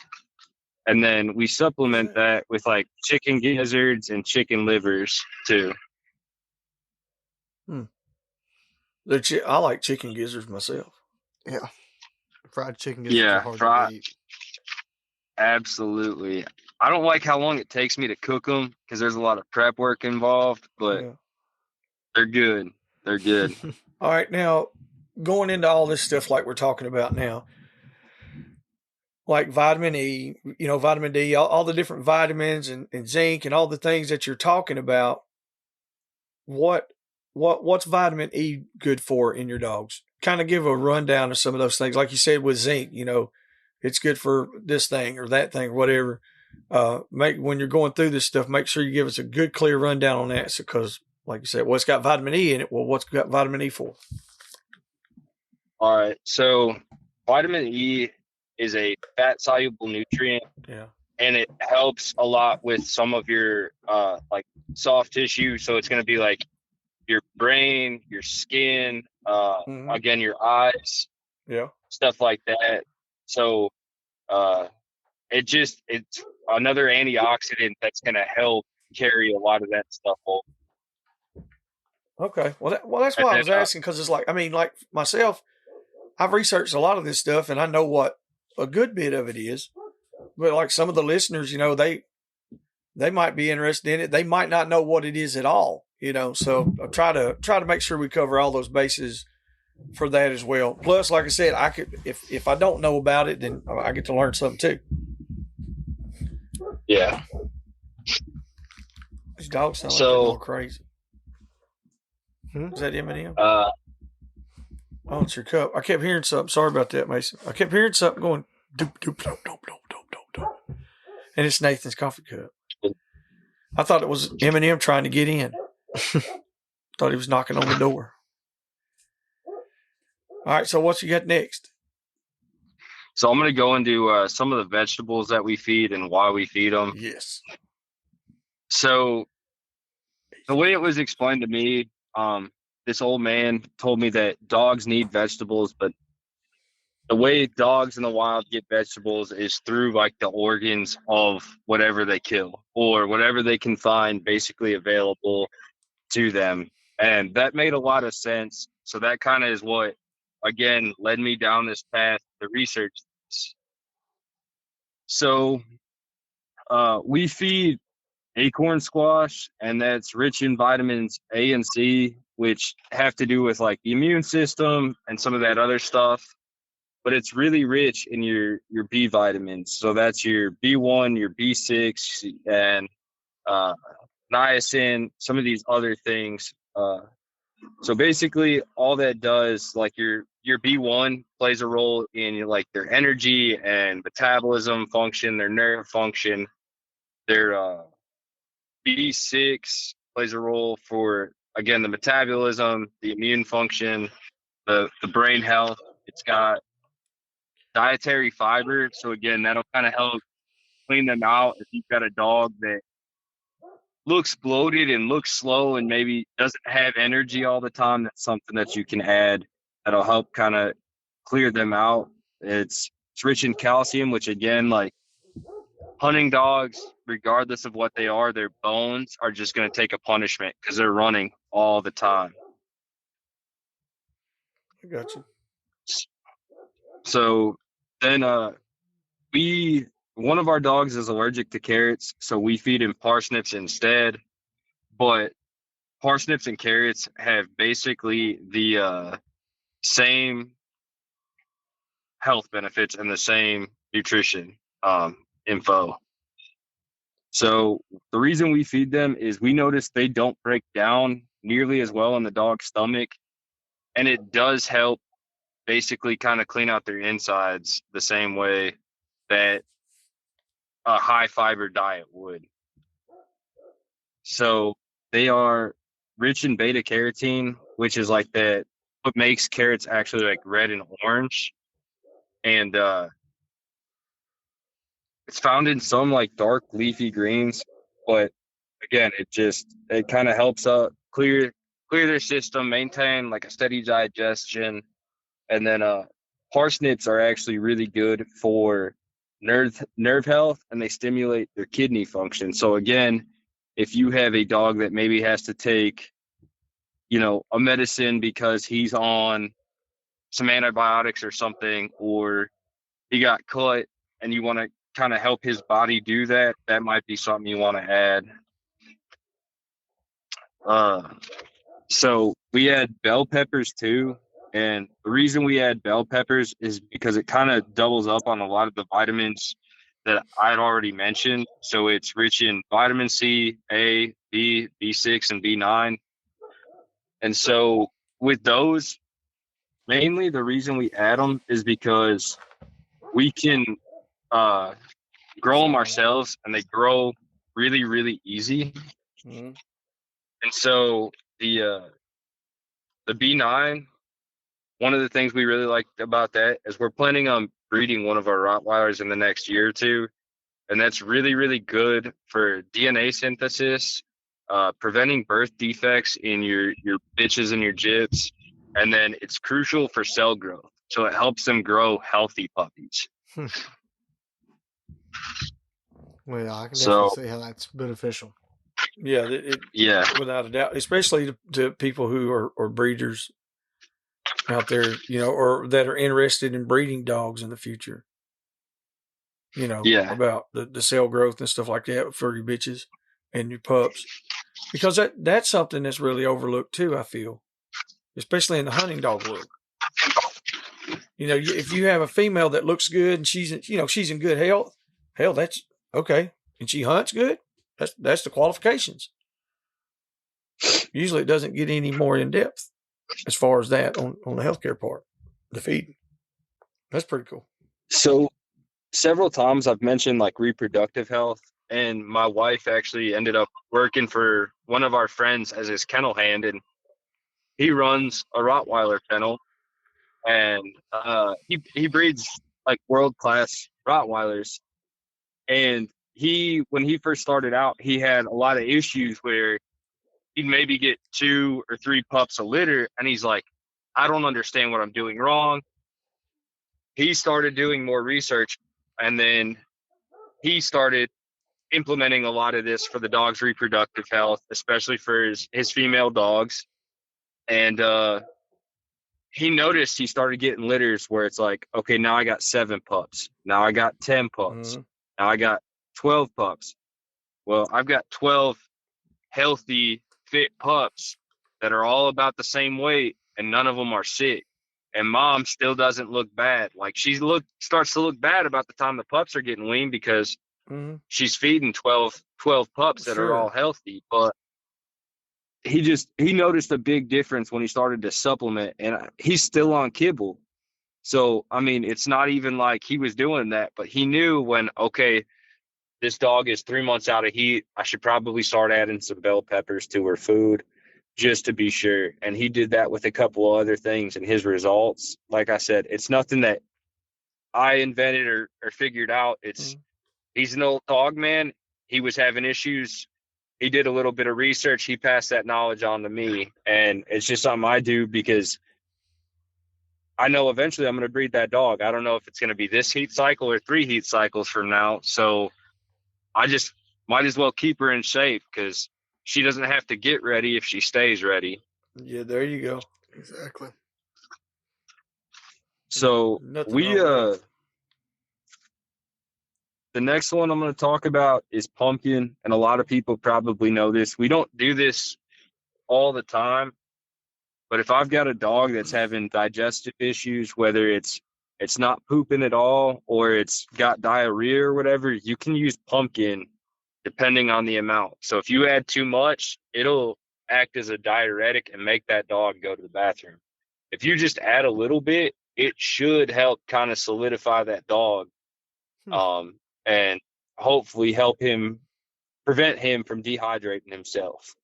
[SPEAKER 3] And then we supplement that with like chicken gizzards and chicken livers too.
[SPEAKER 1] I like chicken gizzards myself.
[SPEAKER 2] Yeah. Fried chicken gizzards are hard to beat.
[SPEAKER 3] Absolutely. I don't like how long it takes me to cook them because there's a lot of prep work involved, but they're good. They're good.
[SPEAKER 1] All right. Now, going into all this stuff like we're talking about now, like vitamin E, vitamin D, all the different vitamins and zinc and all the things that you're talking about, what's vitamin E good for in your dogs? Kind of give a rundown of some of those things. Like you said with zinc, it's good for this thing or that thing or whatever. when you're going through this stuff, make sure you give us a good, clear rundown on that. Because, like you said, it's got vitamin E in it. Well, what's got vitamin E for?
[SPEAKER 3] All right. So vitamin E is a fat soluble nutrient.
[SPEAKER 1] Yeah.
[SPEAKER 3] And it helps a lot with some of your like soft tissue. So it's going to be like your brain, your skin, again, your eyes, stuff like that. So it's another antioxidant that's going to help carry a lot of that stuff over.
[SPEAKER 1] Okay. Well, that's why I was asking, because it's like, I mean, like myself, I've researched a lot of this stuff and I know what a good bit of it is. But like some of the listeners, they might be interested in it. They might not know what it is at all, So I try to make sure we cover all those bases for that as well. Plus, like I said, I could if I don't know about it, then I get to learn something too.
[SPEAKER 3] Yeah.
[SPEAKER 1] These dogs sound like they're a little crazy. Is that M&M? Oh, it's your cup. I kept hearing something. Sorry about that, Mason. I kept hearing something going doop doop doop doop doop doop, and it's Nathan's coffee cup. I thought it was M&M trying to get in. Thought he was knocking on the door. All right, so what you got next?
[SPEAKER 3] So I'm going to go into some of the vegetables that we feed and why we feed them.
[SPEAKER 1] Yes.
[SPEAKER 3] So the way it was explained to me, this old man told me that dogs need vegetables, but the way dogs in the wild get vegetables is through like the organs of whatever they kill or whatever they can find basically available to them. And that made a lot of sense. So that kind of is what, again, led me down this path, the research. So we feed acorn squash, and that's rich in vitamins A and C, which have to do with like the immune system and some of that other stuff. But it's really rich in your B vitamins. So that's your B1, your B6, and niacin, some of these other things. So basically, all that does, like your B1 plays a role in like their energy and metabolism function, their nerve function. Their B6 plays a role for, again, the metabolism, the immune function, the brain health. It's got dietary fiber. So again, that'll kind of help clean them out. If you've got a dog that looks bloated and looks slow and maybe doesn't have energy all the time, that's something that you can add that'll help kind of clear them out. It's rich in calcium, which again, like hunting dogs, regardless of what they are, their bones are just going to take a punishment because they're running all the time.
[SPEAKER 1] I got you.
[SPEAKER 3] So then one of our dogs is allergic to carrots, so we feed him parsnips instead. But parsnips and carrots have basically the same health benefits and the same nutrition info. So the reason we feed them is we notice they don't break down nearly as well in the dog's stomach, and it does help basically kind of clean out their insides the same way that a high fiber diet would. So they are rich in beta carotene, which is like that what makes carrots actually like red and orange. And it's found in some like dark leafy greens, but again, it kind of helps clear their system, maintain like a steady digestion. And then parsnips are actually really good for nerve health, and they stimulate their kidney function. So again, if you have a dog that maybe has to take, a medicine because he's on some antibiotics or something, or he got cut and you want to kind of help his body do that, that might be something you want to add. So we add bell peppers too. And the reason we add bell peppers is because it kind of doubles up on a lot of the vitamins that I had already mentioned. So it's rich in vitamin C, A, B, B6, and B9. And so with those, mainly the reason we add them is because we can grow them ourselves, and they grow really, really easy.
[SPEAKER 1] Mm-hmm.
[SPEAKER 3] And so the B9, one of the things we really like about that is we're planning on breeding one of our Rottweilers in the next year or two. And that's really, really good for DNA synthesis, preventing birth defects in your bitches and your jits. And then it's crucial for cell growth. So it helps them grow healthy puppies.
[SPEAKER 2] Well, I can definitely
[SPEAKER 3] So,
[SPEAKER 2] see how that's beneficial.
[SPEAKER 1] Yeah,
[SPEAKER 3] yeah.
[SPEAKER 1] without a doubt, especially to people who are breeders out there, or that are interested in breeding dogs in the future.
[SPEAKER 3] Yeah.
[SPEAKER 1] About the cell growth and stuff like that for your bitches and your pups, because that's something that's really overlooked too. I feel, especially in the hunting dog world. If you have a female that looks good and she's in good health, hell, that's okay, and she hunts good. That's the qualifications. Usually, it doesn't get any more in depth as far as that on the healthcare part, the feeding. That's pretty cool.
[SPEAKER 3] So several times I've mentioned like reproductive health, and my wife actually ended up working for one of our friends as his kennel hand, and he runs a Rottweiler kennel, and he breeds like world-class Rottweilers. And when he first started out, he had a lot of issues where he'd maybe get 2 or 3 pups a litter, and he's like, I don't understand what I'm doing wrong. He started doing more research, and then he started implementing a lot of this for the dog's reproductive health, especially for his female dogs. And he noticed he started getting litters where it's like, okay, now I got 7 pups. Now I got 10 pups.
[SPEAKER 1] Mm-hmm.
[SPEAKER 3] Now I got 12 pups. Well, I've got 12 healthy, fit pups that are all about the same weight, and none of them are sick. And mom still doesn't look bad. Like starts to look bad about the time the pups are getting weaned because
[SPEAKER 1] Mm-hmm.
[SPEAKER 3] she's feeding 12 pups that are all healthy. But he noticed a big difference when he started to supplement, and he's still on kibble. So, I mean, it's not even like he was doing that, but he knew when, okay, this dog is 3 months out of heat, I should probably start adding some bell peppers to her food just to be sure. And he did that with a couple of other things, and his results, like I said, it's nothing that I invented or figured out. He's an old dog man. He was having issues. He did a little bit of research. He passed that knowledge on to me. And it's just something I do because I know eventually I'm going to breed that dog. I don't know if it's going to be this heat cycle or 3 heat cycles from now. So I just might as well keep her in shape because she doesn't have to get ready if she stays ready.
[SPEAKER 1] Yeah, there you go.
[SPEAKER 2] Exactly.
[SPEAKER 3] So the next one I'm going to talk about is pumpkin, and a lot of people probably know this. We don't do this all the time, but if I've got a dog that's having digestive issues, whether it's not pooping at all or it's got diarrhea or whatever, you can use pumpkin depending on the amount. So if you add too much, it'll act as a diuretic and make that dog go to the bathroom. If you just add a little bit, it should help kind of solidify that dog, and hopefully help him prevent him from dehydrating himself.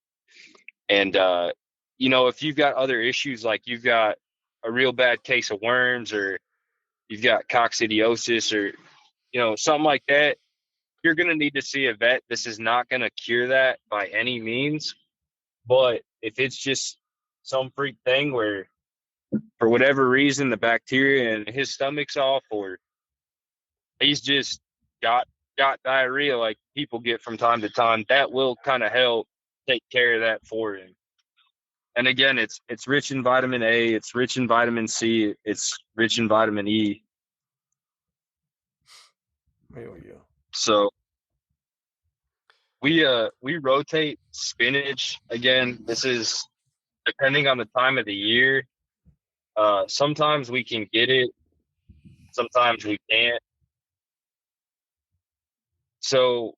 [SPEAKER 3] And if you've got other issues, like you've got a real bad case of worms, or you've got coccidiosis, or something like that, you're going to need to see a vet. This is not going to cure that by any means. But if it's just some freak thing where, for whatever reason, the bacteria in his stomach's off, or he's just got diarrhea like people get from time to time, that will kind of help take care of that for him. And again, it's rich in vitamin A, it's rich in vitamin C, it's rich in vitamin E.
[SPEAKER 1] Hell yeah.
[SPEAKER 3] So we rotate spinach. Again, this is depending on the time of the year. Sometimes we can get it, sometimes we can't. So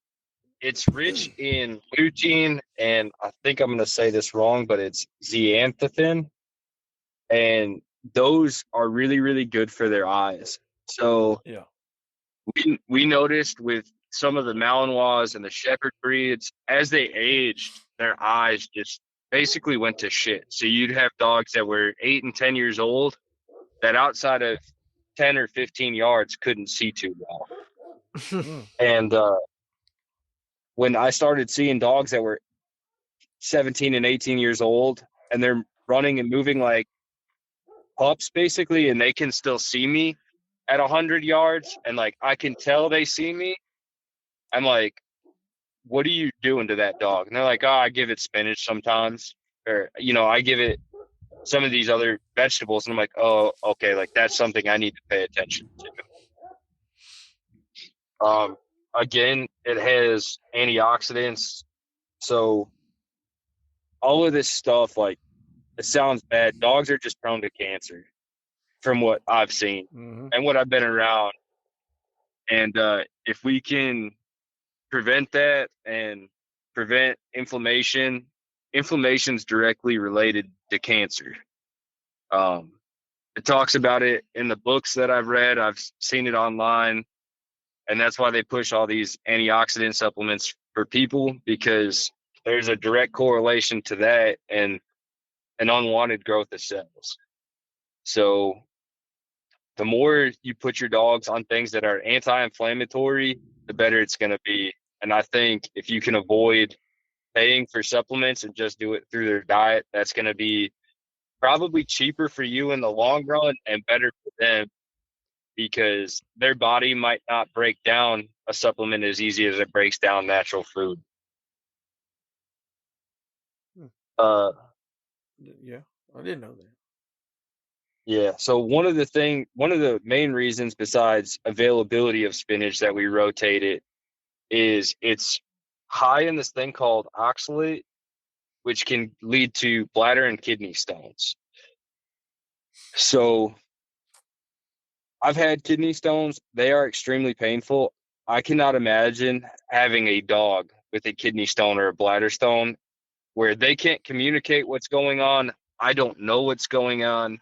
[SPEAKER 3] it's rich in lutein, and I think I'm going to say this wrong, but it's zeaxanthin, and those are really, really good for their eyes. So
[SPEAKER 1] Yeah,
[SPEAKER 3] we noticed with some of the Malinois and the Shepherd breeds, as they aged, their eyes just basically went to shit. So you'd have dogs that were 8 and 10 years old that outside of 10 or 15 yards couldn't see too well. And when I started seeing dogs that were 17 and 18 years old and they're running and moving like pups basically, and they can still see me at 100 yards and like I can tell they see me, I'm like, what are you doing to that dog? And they're like, oh, I give it spinach sometimes, or I give it some of these other vegetables. And I'm like, oh, okay, like that's something I need to pay attention to. Again, it has antioxidants. So all of this stuff, like, it sounds bad. Dogs are just prone to cancer from what I've seen and what I've been around. And if we can prevent that and prevent inflammation, inflammation's directly related to cancer. It talks about it in the books that I've read. I've seen it online. And that's why they push all these antioxidant supplements for people, because there's a direct correlation to that and an unwanted growth of cells. So the more you put your dogs on things that are anti-inflammatory, the better it's going to be. And I think if you can avoid paying for supplements and just do it through their diet, that's going to be probably cheaper for you in the long run and better for them, because their body might not break down a supplement as easy as it breaks down natural food.
[SPEAKER 1] Yeah, I didn't know that.
[SPEAKER 3] Yeah. So one of the main reasons besides availability of spinach that we rotate it is it's high in this thing called oxalate, which can lead to bladder and kidney stones. So I've had kidney stones. They are extremely painful. I cannot imagine having a dog with a kidney stone or a bladder stone where they can't communicate what's going on. I don't know what's going on.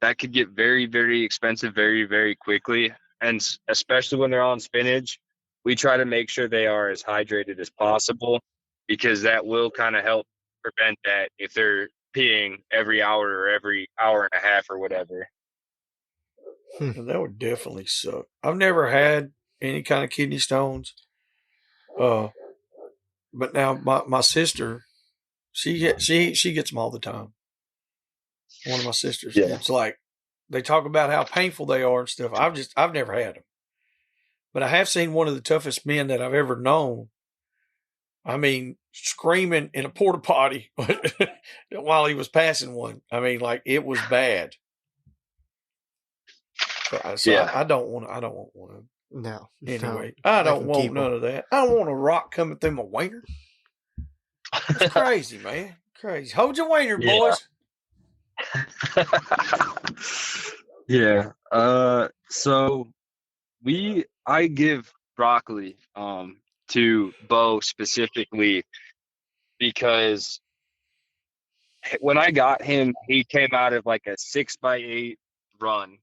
[SPEAKER 3] That could get very, very expensive very, very quickly. And especially when they're on spinach, we try to make sure they are as hydrated as possible, because that will kind of help prevent that if they're peeing every hour or every hour and a half or whatever.
[SPEAKER 1] That would definitely suck. I've never had any kind of kidney stones. But now my sister, she gets them all the time. One of my sisters.
[SPEAKER 3] Yeah.
[SPEAKER 1] It's like they talk about how painful they are and stuff. I've never had them, but I have seen one of the toughest men that I've ever known. I mean, screaming in a porta potty while he was passing one. I mean, like, it was bad. So
[SPEAKER 3] Yeah.
[SPEAKER 1] I don't want one of them.
[SPEAKER 2] No.
[SPEAKER 1] Anyway,
[SPEAKER 2] no,
[SPEAKER 1] I
[SPEAKER 2] they
[SPEAKER 1] don't
[SPEAKER 2] can
[SPEAKER 1] want
[SPEAKER 2] keep 'em.
[SPEAKER 1] none of that. I don't want a rock coming through my wiener. It's crazy, man. Crazy. Hold your wiener,
[SPEAKER 3] Yeah.
[SPEAKER 1] boys.
[SPEAKER 3] Yeah. So I give broccoli to Bo specifically because when I got him, he came out of like a 6x8 run.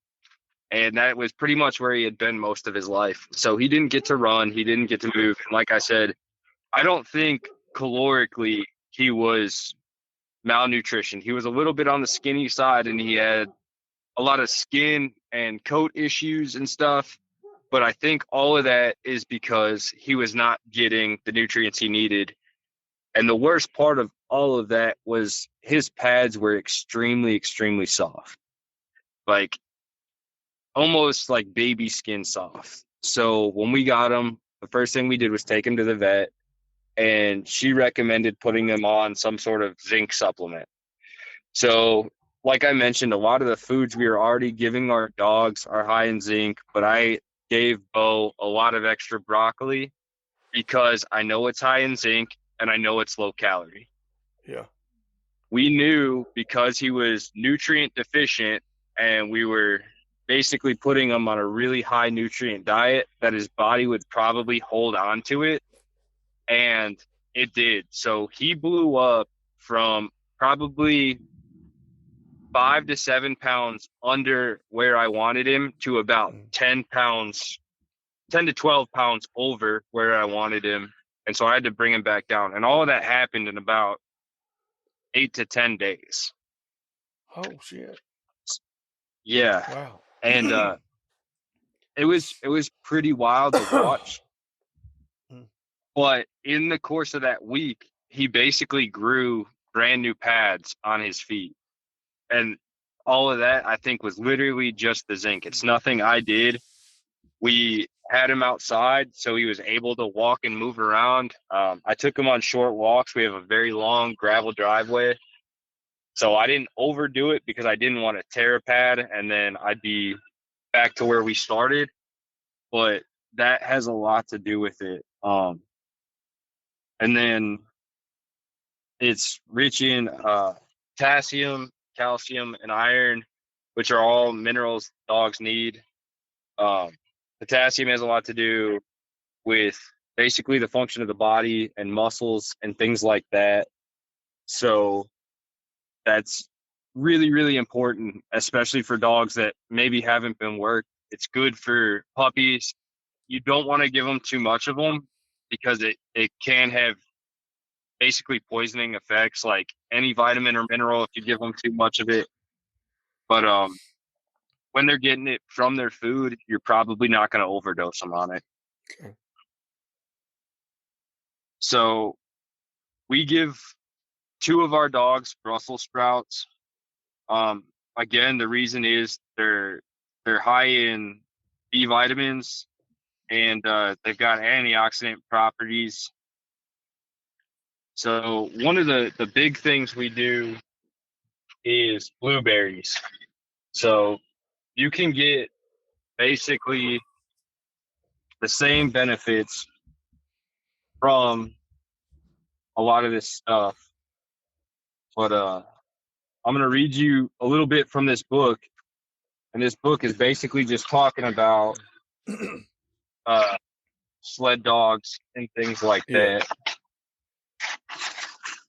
[SPEAKER 3] And that was pretty much where he had been most of his life. So he didn't get to run. He didn't get to move. And like I said, I don't think calorically he was malnutrition. He was a little bit on the skinny side, and he had a lot of skin and coat issues and stuff. But I think all of that is because he was not getting the nutrients he needed. And the worst part of all of that was his pads were extremely, extremely soft. Like, almost like baby skin soft. So when we got him, the first thing we did was take him to the vet, and she recommended putting him on some sort of zinc supplement. So like I mentioned, a lot of the foods we are already giving our dogs are high in zinc, but I gave Bo a lot of extra broccoli because I know it's high in zinc and I know it's low calorie.
[SPEAKER 1] Yeah.
[SPEAKER 3] We knew because he was nutrient deficient and we were basically putting him on a really high nutrient diet that his body would probably hold on to it. And it did. So he blew up from probably 5 to 7 pounds under where I wanted him to about 10 pounds 10 to 12 pounds over where I wanted him. And so I had to bring him back down. And all of that happened in about 8 to 10 days.
[SPEAKER 1] Oh shit!
[SPEAKER 3] Yeah.
[SPEAKER 1] Wow.
[SPEAKER 3] And it was pretty wild to watch. But in the course of that week, he basically grew brand new pads on his feet. And all of that, I think, was literally just the zinc. It's nothing I did. We had him outside, so he was able to walk and move around. I took him on short walks. We have a very long gravel driveway. So I didn't overdo it because I didn't want to tear a pad and then I'd be back to where we started. But that has a lot to do with it. And then it's rich in potassium, calcium, and iron, which are all minerals dogs need. Potassium has a lot to do with basically the function of the body and muscles and things like that. So that's really, really important, especially for dogs that maybe haven't been worked. It's good for puppies. You don't want to give them too much of them because it can have basically poisoning effects, like any vitamin or mineral if you give them too much of it. But when they're getting it from their food, you're probably not going to overdose them on it.
[SPEAKER 1] Okay.
[SPEAKER 3] So we give 2 of our dogs Brussels sprouts. Again, the reason is they're high in B vitamins and they've got antioxidant properties. So one of the big things we do is blueberries. So you can get basically the same benefits from a lot of this stuff. But I'm going to read you a little bit from this book. And this book is basically just talking about sled dogs and things like that.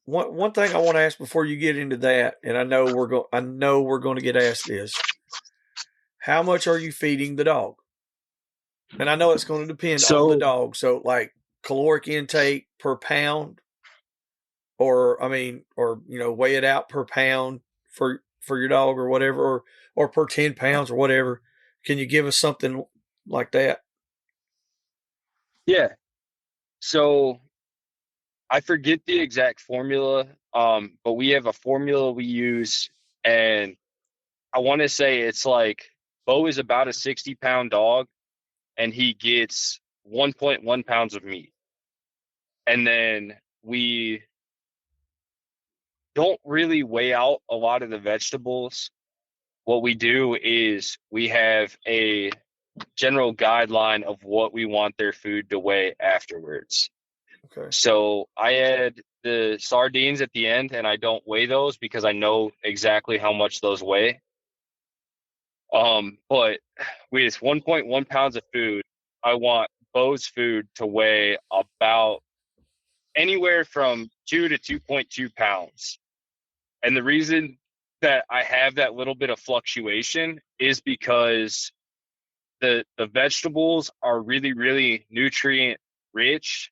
[SPEAKER 1] One thing I want to ask before you get into that, and I know we're going to get asked this: how much are you feeding the dog? And I know it's going to depend on the dog. So, like caloric intake per pound, or weigh it out per pound for your dog or whatever, or per 10 pounds or whatever. Can you give us something like that?
[SPEAKER 3] Yeah. So I forget the exact formula, but we have a formula we use, and I want to say it's like Bo is about a 60-pound dog, and he gets 1.1 pounds of meat. And then we don't really weigh out a lot of the vegetables. What we do is we have a general guideline of what we want their food to weigh afterwards.
[SPEAKER 1] Okay.
[SPEAKER 3] So I add the sardines at the end, and I don't weigh those because I know exactly how much those weigh. But with 1.1 pounds of food, I want Bo's food to weigh about anywhere from 2 to 2.2 pounds. And the reason that I have that little bit of fluctuation is because the vegetables are really, really nutrient rich.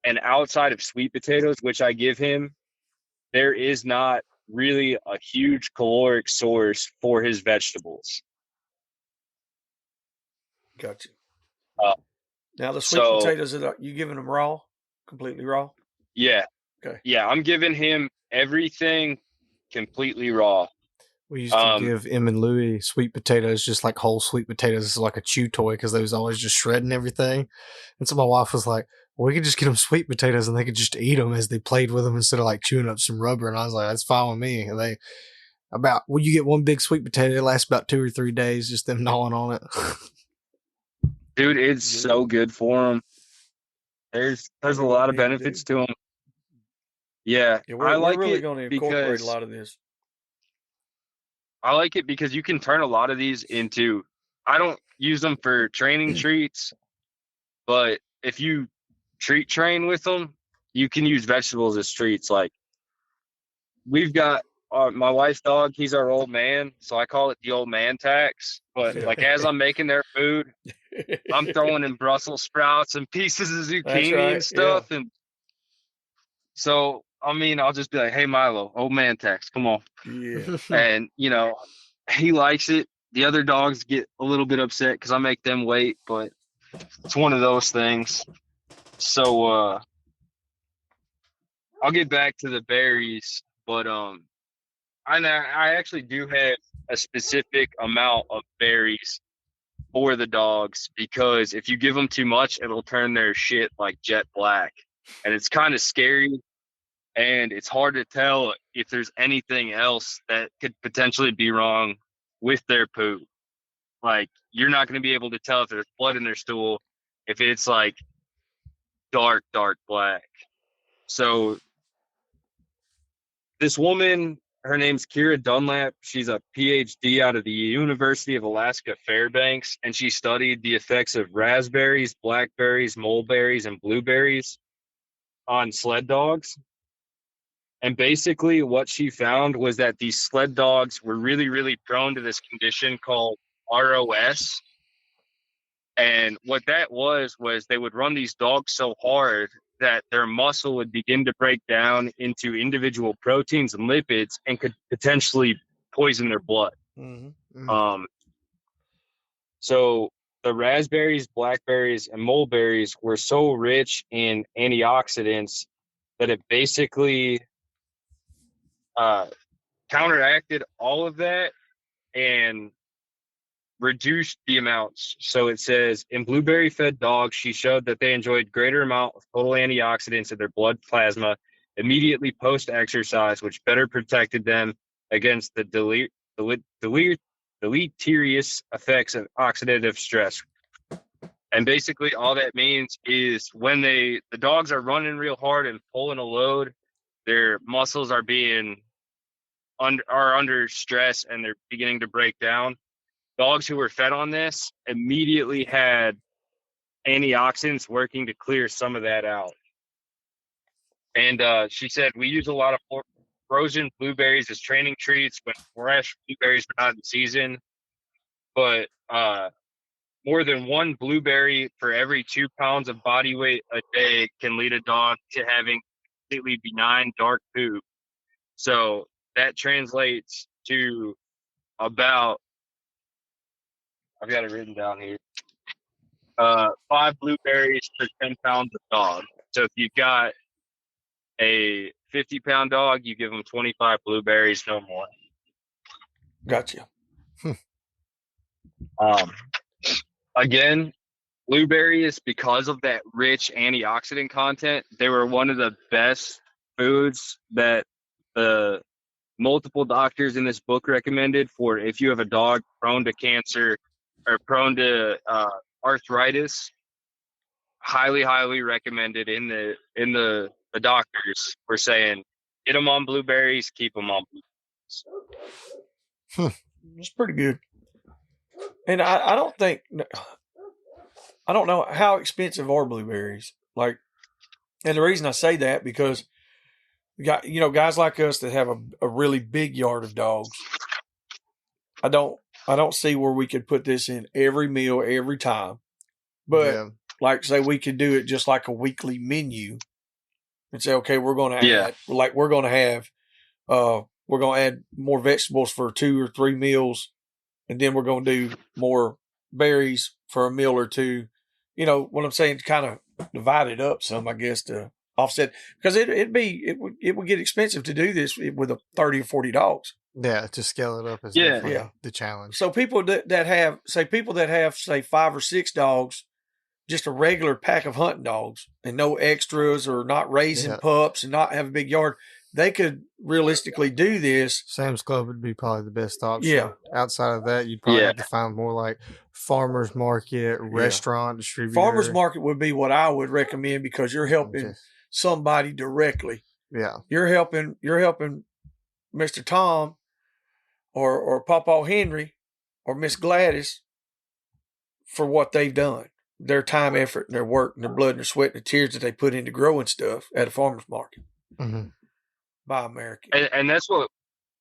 [SPEAKER 3] And outside of sweet potatoes, which I give him, there is not really a huge caloric source for his vegetables.
[SPEAKER 1] Gotcha. Now the sweet potatoes, you giving them raw, completely raw?
[SPEAKER 3] Yeah.
[SPEAKER 1] Okay.
[SPEAKER 3] Yeah, I'm giving him everything completely raw.
[SPEAKER 2] We used to give Em and Louie sweet potatoes, just like whole sweet potatoes, as like a chew toy because they was always just shredding everything. And so my wife was like, well, we could just get them sweet potatoes and they could just eat them as they played with them instead of like chewing up some rubber. And I was like, that's fine with me. And you get one big sweet potato, it lasts about 2 or 3 days, just them gnawing on it.
[SPEAKER 3] Dude, it's so good for them. There's a lot of benefits to them. Yeah,
[SPEAKER 1] we're really going to incorporate a lot of this.
[SPEAKER 3] I like it because you can turn a lot of these into, I don't use them for training treats, but if you treat train with them, you can use vegetables as treats. Like we've got my wife's dog, he's our old man, so I call it the old man tax. But like as I'm making their food, I'm throwing in Brussels sprouts and pieces of
[SPEAKER 1] That's
[SPEAKER 3] zucchini
[SPEAKER 1] right.
[SPEAKER 3] and stuff. And so, I mean, I'll just be like, hey, Milo, old man tax, come on.
[SPEAKER 1] Yeah.
[SPEAKER 3] And, he likes it. The other dogs get a little bit upset because I make them wait, but it's one of those things. So I'll get back to the berries, but I actually do have a specific amount of berries for the dogs because if you give them too much, it'll turn their shit like jet black. And it's kind of scary. And it's hard to tell if there's anything else that could potentially be wrong with their poop. Like, you're not going to be able to tell if there's blood in their stool, if it's like dark, dark black. So this woman, her name's Kira Dunlap. She's a PhD out of the University of Alaska Fairbanks, and she studied the effects of raspberries, blackberries, mulberries, and blueberries on sled dogs. And basically what she found was that these sled dogs were really, really prone to this condition called ROS. And what that was they would run these dogs so hard that their muscle would begin to break down into individual proteins and lipids and could potentially poison their blood.
[SPEAKER 1] Mm-hmm.
[SPEAKER 3] So the raspberries, blackberries, and mulberries were so rich in antioxidants that it basically counteracted all of that and reduced the amounts. So it says in blueberry fed dogs, she showed that they enjoyed greater amount of total antioxidants in their blood plasma immediately post exercise, which better protected them against the deleterious effects of oxidative stress. And basically all that means is when the dogs are running real hard and pulling a load, their muscles are under stress and they're beginning to break down. Dogs who were fed on this immediately had antioxidants working to clear some of that out. And she said, we use a lot of frozen blueberries as training treats when fresh blueberries are not in season. But more than one blueberry for every 2 pounds of body weight a day can lead a dog to having completely benign dark poop. So that translates to about, I've got it written down here, 5 blueberries per 10 pounds of dog. So if you've got a 50-pound dog, you give them 25 blueberries, no more.
[SPEAKER 1] Gotcha.
[SPEAKER 3] Again, blueberries, because of that rich antioxidant content, they were one of the best foods that the multiple doctors in this book recommended for if you have a dog prone to cancer or prone to arthritis. Highly, highly recommended. In the doctors were saying, get them on blueberries, keep them on blueberries.
[SPEAKER 1] It's pretty good. And I don't know how expensive are blueberries. Like, and the reason I say that because guys like us that have a really big yard of dogs, I don't see where we could put this in every meal every time. But like say we could do it just like a weekly menu and say, okay, we're going to add, like we're going to add more vegetables for 2 or 3 meals. And then we're going to do more berries for a meal or two. You know what I'm saying? To kind of divide it up some, I guess, to offset, because it would get expensive to do this with a 30 or 40 dogs.
[SPEAKER 2] Yeah, to scale it up is definitely the challenge.
[SPEAKER 1] So people that have 5 or 6 dogs, just a regular pack of hunting dogs and no extras or not raising pups and not have a big yard, they could realistically do this.
[SPEAKER 2] Sam's Club would be probably the best option.
[SPEAKER 1] Yeah.
[SPEAKER 2] Outside of that, you'd probably have to find more like farmer's market, restaurant, distributor.
[SPEAKER 1] Farmer's market would be what I would recommend because you're helping somebody directly.
[SPEAKER 2] Yeah.
[SPEAKER 1] You're helping Mr. Tom or Pawpaw Henry or Miss Gladys for what they've done. Their time, effort, and their work, and their blood, and their sweat, and the tears that they put into growing stuff at a farmer's market.
[SPEAKER 2] Mm-hmm.
[SPEAKER 1] By American.
[SPEAKER 3] And that's what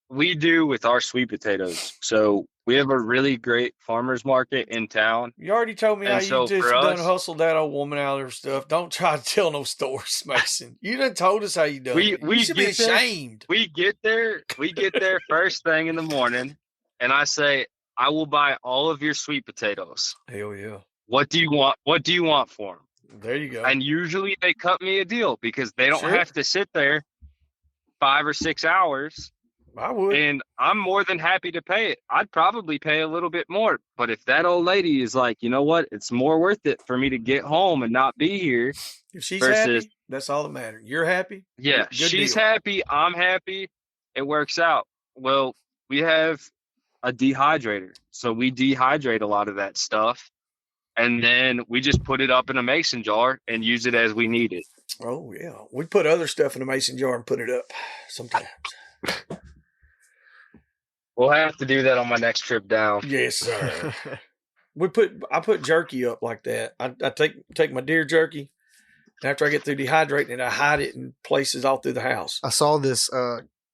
[SPEAKER 3] we do with our sweet potatoes. So we have a really great farmers market in town.
[SPEAKER 1] You already told me how
[SPEAKER 3] And
[SPEAKER 1] you
[SPEAKER 3] so
[SPEAKER 1] just
[SPEAKER 3] for
[SPEAKER 1] done
[SPEAKER 3] us,
[SPEAKER 1] hustled that old woman out of her stuff. Don't try to tell no stories, Mason. You done told us how you done it. You
[SPEAKER 3] we
[SPEAKER 1] should be
[SPEAKER 3] get there.
[SPEAKER 1] ashamed.
[SPEAKER 3] We get there first thing in the morning, and I say, I will buy all of your sweet potatoes.
[SPEAKER 1] Hell yeah.
[SPEAKER 3] What do you want? What do you want for them?
[SPEAKER 1] There you go.
[SPEAKER 3] And usually they cut me a deal because they don't
[SPEAKER 1] Sure.
[SPEAKER 3] have to sit there 5 or 6 hours.
[SPEAKER 1] I would.
[SPEAKER 3] And I'm more than happy to pay it. I'd probably pay a little bit more. But if that old lady is like, you know what, it's more worth it for me to get home and not be here.
[SPEAKER 1] If she's
[SPEAKER 3] versus,
[SPEAKER 1] happy, that's all that matters. You're happy?
[SPEAKER 3] Yeah,
[SPEAKER 1] Good
[SPEAKER 3] she's
[SPEAKER 1] deal.
[SPEAKER 3] happy. I'm happy. It works out. Well, we have a dehydrator. So we dehydrate a lot of that stuff. And then we just put it up in a mason jar and use it as we need it.
[SPEAKER 1] Oh, yeah. We put other stuff in a mason jar and put it up sometimes.
[SPEAKER 3] We'll have to do that on my next trip down.
[SPEAKER 1] Yes, sir. I put jerky up like that. I take my deer jerky, and after I get through dehydrating it, I hide it in places all through the house.
[SPEAKER 2] I saw this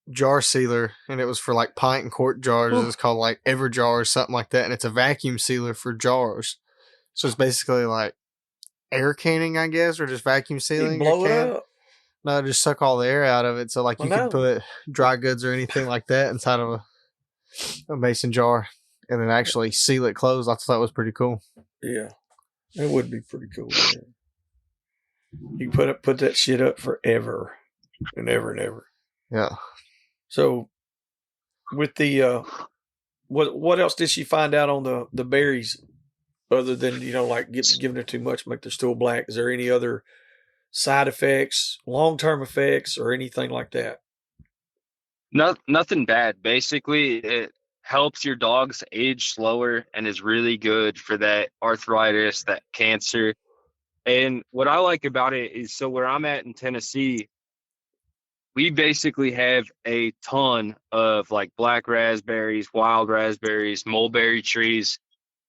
[SPEAKER 2] jar sealer, and it was for like pint and quart jars.
[SPEAKER 1] Ooh.
[SPEAKER 2] It's called like Everjar or something like that, and it's a vacuum sealer for jars. So it's basically like air canning, I guess, or just vacuum
[SPEAKER 1] You
[SPEAKER 2] sealing.
[SPEAKER 1] blow
[SPEAKER 2] your
[SPEAKER 1] it
[SPEAKER 2] can.
[SPEAKER 1] up.
[SPEAKER 2] No, just suck all the air out of it. So like
[SPEAKER 1] I
[SPEAKER 2] you
[SPEAKER 1] know.
[SPEAKER 2] can put dry goods or anything like that inside of a mason jar, and then actually seal it closed. I thought that was pretty cool.
[SPEAKER 1] Yeah, it would be pretty cool. Man. You can put that shit up forever and ever and ever.
[SPEAKER 2] Yeah.
[SPEAKER 1] So, with the what else did she find out on the berries, other than like giving her too much, make their stool black? Is there any other side effects, long term effects, or anything like that?
[SPEAKER 3] Nothing bad. Basically, it helps your dogs age slower and is really good for that arthritis, that cancer. And what I like about it is, so where I'm at in Tennessee, we basically have a ton of like black raspberries, wild raspberries, mulberry trees.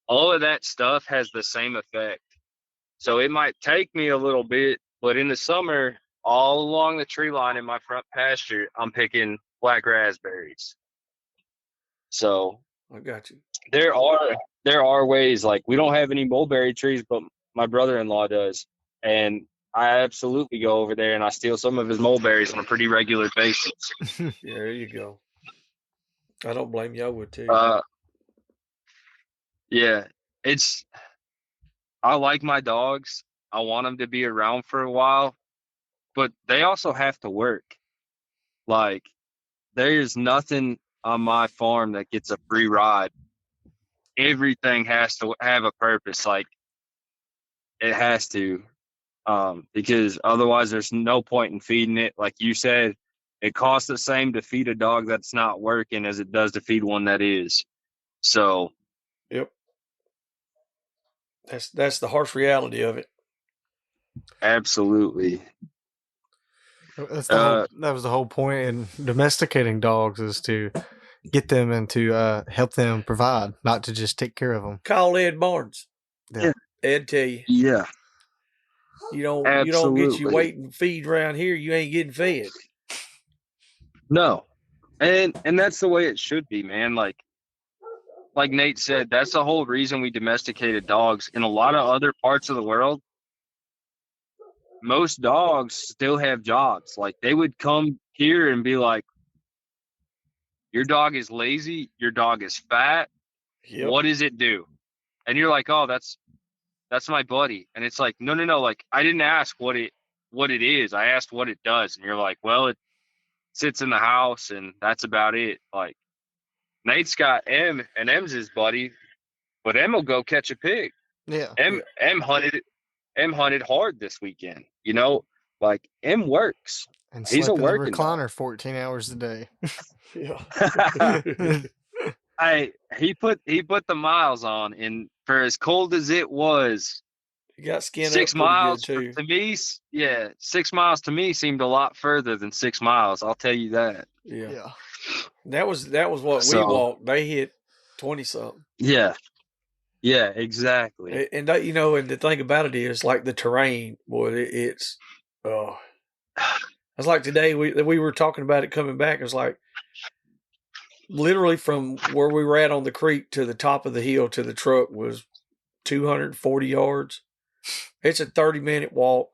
[SPEAKER 3] All of that stuff has the same effect. So it might take me a little bit, but in the summer, all along the tree line in my front pasture, I'm picking black raspberries. So
[SPEAKER 1] I got you.
[SPEAKER 3] there are ways, like we don't have any mulberry trees, but my brother-in-law does. And I absolutely go over there and I steal some of his mulberries on a pretty regular basis.
[SPEAKER 1] Yeah, there you go. I don't blame you. I would too.
[SPEAKER 3] Yeah, I like my dogs. I want them to be around for a while, but they also have to work. Like, there's nothing on my farm that gets a free ride. Everything has to have a purpose. Like, it has to, because otherwise there's no point in feeding it. Like you said, it costs the same to feed a dog that's not working as it does to feed one that is. So,
[SPEAKER 1] Yep. That's the harsh reality of it.
[SPEAKER 3] absolutely.
[SPEAKER 2] That was the whole point in domesticating dogs, is to get them and to help them provide, not to just take care of them.
[SPEAKER 1] Call Ed Barnes.
[SPEAKER 2] Yeah.
[SPEAKER 1] Ed tell you,
[SPEAKER 3] Yeah.
[SPEAKER 1] you don't get you
[SPEAKER 3] Absolutely.
[SPEAKER 1] weight and feed around here, you ain't getting fed.
[SPEAKER 3] No. And that's the way it should be, man. Like Nate said, that's the whole reason we domesticated dogs. In a lot of other parts of the world, most dogs still have jobs. Like, they would come here and be like, your dog is lazy, your dog is fat.
[SPEAKER 1] Yep.
[SPEAKER 3] What does it do? And you're like, oh, that's my buddy. And it's like, no. Like, I didn't ask what it is. I asked what it does. And you're like, well, it sits in the house and that's about it. Like, Nate's got M, and M's his buddy, but M will go catch a pig.
[SPEAKER 2] Yeah.
[SPEAKER 3] M hunted hard this weekend. Like, M works.
[SPEAKER 2] And
[SPEAKER 3] He's
[SPEAKER 2] slept
[SPEAKER 3] a
[SPEAKER 2] in the
[SPEAKER 3] working dog.
[SPEAKER 2] recliner 14 hours a day.
[SPEAKER 1] Yeah.
[SPEAKER 3] He put the miles on, and for as cold as it was,
[SPEAKER 1] You got skin
[SPEAKER 3] 6
[SPEAKER 1] up
[SPEAKER 3] miles
[SPEAKER 1] pretty good too.
[SPEAKER 3] to me, 6 miles to me seemed a lot further than 6 miles. I'll tell you that.
[SPEAKER 1] Yeah. That was what we
[SPEAKER 3] So-
[SPEAKER 1] walked. They hit 20 something.
[SPEAKER 3] Yeah, exactly.
[SPEAKER 1] And that, and the thing about it is, like, the terrain, boy, it's it's like today we were talking about it coming back. It was like literally from where we were at on the creek to the top of the hill to the truck was 240 yards. It's a 30-minute walk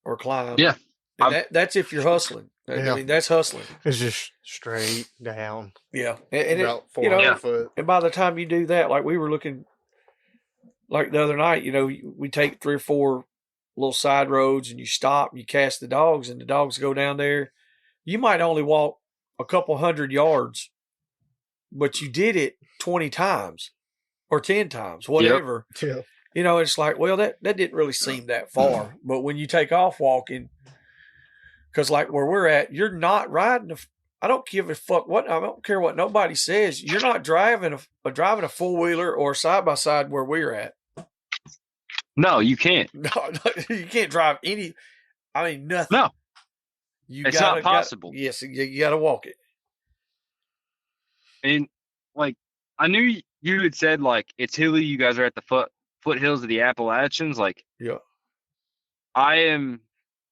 [SPEAKER 1] or climb.
[SPEAKER 3] Yeah.
[SPEAKER 1] And that's if you're hustling.
[SPEAKER 2] Yeah.
[SPEAKER 1] I mean, that's hustling.
[SPEAKER 2] It's just straight down.
[SPEAKER 1] Yeah. And
[SPEAKER 2] About
[SPEAKER 1] it, you know,
[SPEAKER 2] 400 foot.
[SPEAKER 1] and by the time you do that, like we were looking, like the other night, you know, we take 3 or 4 little side roads and you stop and you cast the dogs and the dogs go down there. You might only walk a couple hundred yards, but you did it 20 times or 10 times, whatever.
[SPEAKER 2] Yep. Yeah.
[SPEAKER 1] You know, it's like, well, that didn't really seem that far. But when you take off walking, because like where we're at, you're not riding I don't give a fuck what, I don't care what nobody says. You're not driving a 4-wheeler or side by side where we're at.
[SPEAKER 3] No, you can't.
[SPEAKER 1] No, you can't drive any. I mean, nothing.
[SPEAKER 3] No,
[SPEAKER 1] It's
[SPEAKER 3] not possible.
[SPEAKER 1] Yes, you got to walk it.
[SPEAKER 3] And like, I knew you had said like it's hilly. You guys are at the foothills of the Appalachians. Like,
[SPEAKER 1] Yeah.
[SPEAKER 3] I am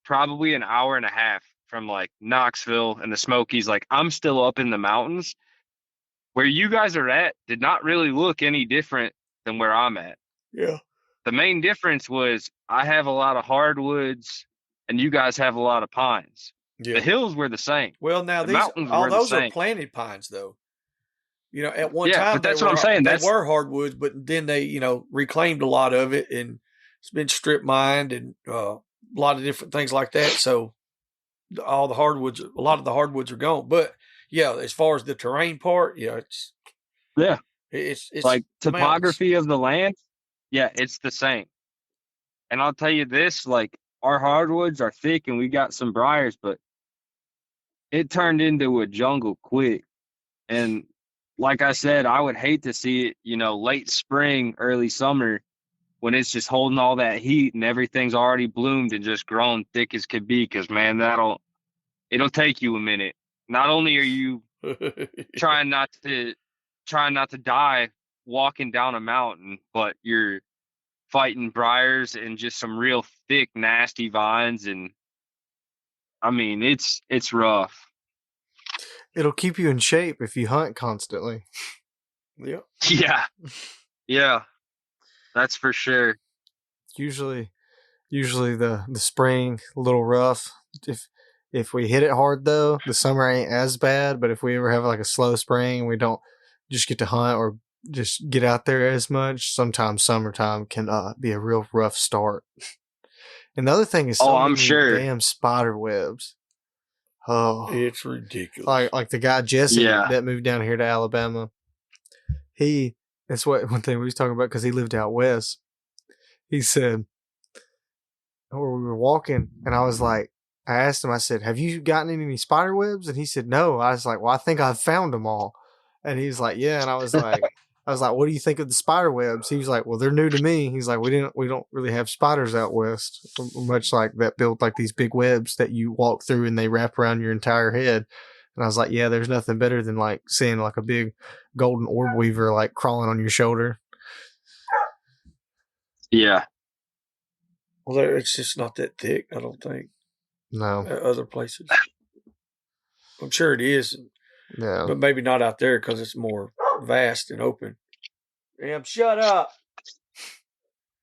[SPEAKER 3] probably an hour and a half from like Knoxville and the Smokies. Like, I'm still up in the mountains. Where you guys are at did not really look any different than where I'm at.
[SPEAKER 1] Yeah.
[SPEAKER 3] The main difference was I have a lot of hardwoods and you guys have a lot of pines.
[SPEAKER 1] Yeah.
[SPEAKER 3] The hills were the same.
[SPEAKER 1] Well, now
[SPEAKER 3] The mountains were the
[SPEAKER 1] those are
[SPEAKER 3] same.
[SPEAKER 1] planted pines, though. You know, at one
[SPEAKER 3] Yeah,
[SPEAKER 1] time,
[SPEAKER 3] but that's what I'm saying.
[SPEAKER 1] They
[SPEAKER 3] That's-
[SPEAKER 1] were hardwoods, but then they, you know, reclaimed a lot of it, and it's been strip mined and a lot of different things like that. So a lot of the hardwoods are gone. But yeah, as far as the terrain part, yeah, it's
[SPEAKER 3] Like
[SPEAKER 1] the
[SPEAKER 3] topography of the land. Yeah, it's the same. And I'll tell you this, like our hardwoods are thick and we got some briars, but it turned into a jungle quick. And like I said, I would hate to see it, you know, late spring, early summer when it's just holding all that heat and everything's already bloomed and just grown thick as could be. Cause man, it'll take you a minute. Not only are you
[SPEAKER 1] mountains.
[SPEAKER 3] trying not to die walking down a mountain, but you're fighting briars and just some real thick, nasty vines. And I mean, it's rough.
[SPEAKER 2] It'll keep you in shape if you hunt constantly.
[SPEAKER 1] Yeah.
[SPEAKER 3] Yeah, that's for sure.
[SPEAKER 2] Usually the spring a little rough. If we hit it hard though, the summer ain't as bad. But if we ever have like a slow spring and we don't just get to hunt or just get out there as much, sometimes summertime can be a real rough start. And the other thing is,
[SPEAKER 3] I'm
[SPEAKER 2] many
[SPEAKER 3] sure.
[SPEAKER 2] damn spider webs. Oh,
[SPEAKER 1] It's ridiculous.
[SPEAKER 2] like the guy Jesse
[SPEAKER 3] Yeah.
[SPEAKER 2] that moved down here to Alabama. That's what one thing we was talking about because he lived out west. He said, or we were walking, and I asked him, I said, "Have you gotten any spider webs?" And he said, "No." I was like, "Well, I think I've found them all." And he's like, "Yeah." And I was like, "What do you think of the spider webs?" He was like, "Well, they're new to me." He's like, "We don't really have spiders out west, much like that build like these big webs that you walk through and they wrap around your entire head." And I was like, "Yeah, there's nothing better than like seeing like a big golden orb weaver like crawling on your shoulder."
[SPEAKER 3] Yeah.
[SPEAKER 1] Well, it's just not that thick, I don't think.
[SPEAKER 2] No,
[SPEAKER 1] At other places. I'm sure it is,
[SPEAKER 2] yeah.
[SPEAKER 1] but maybe not out there because it's more vast and open. Damn, shut up.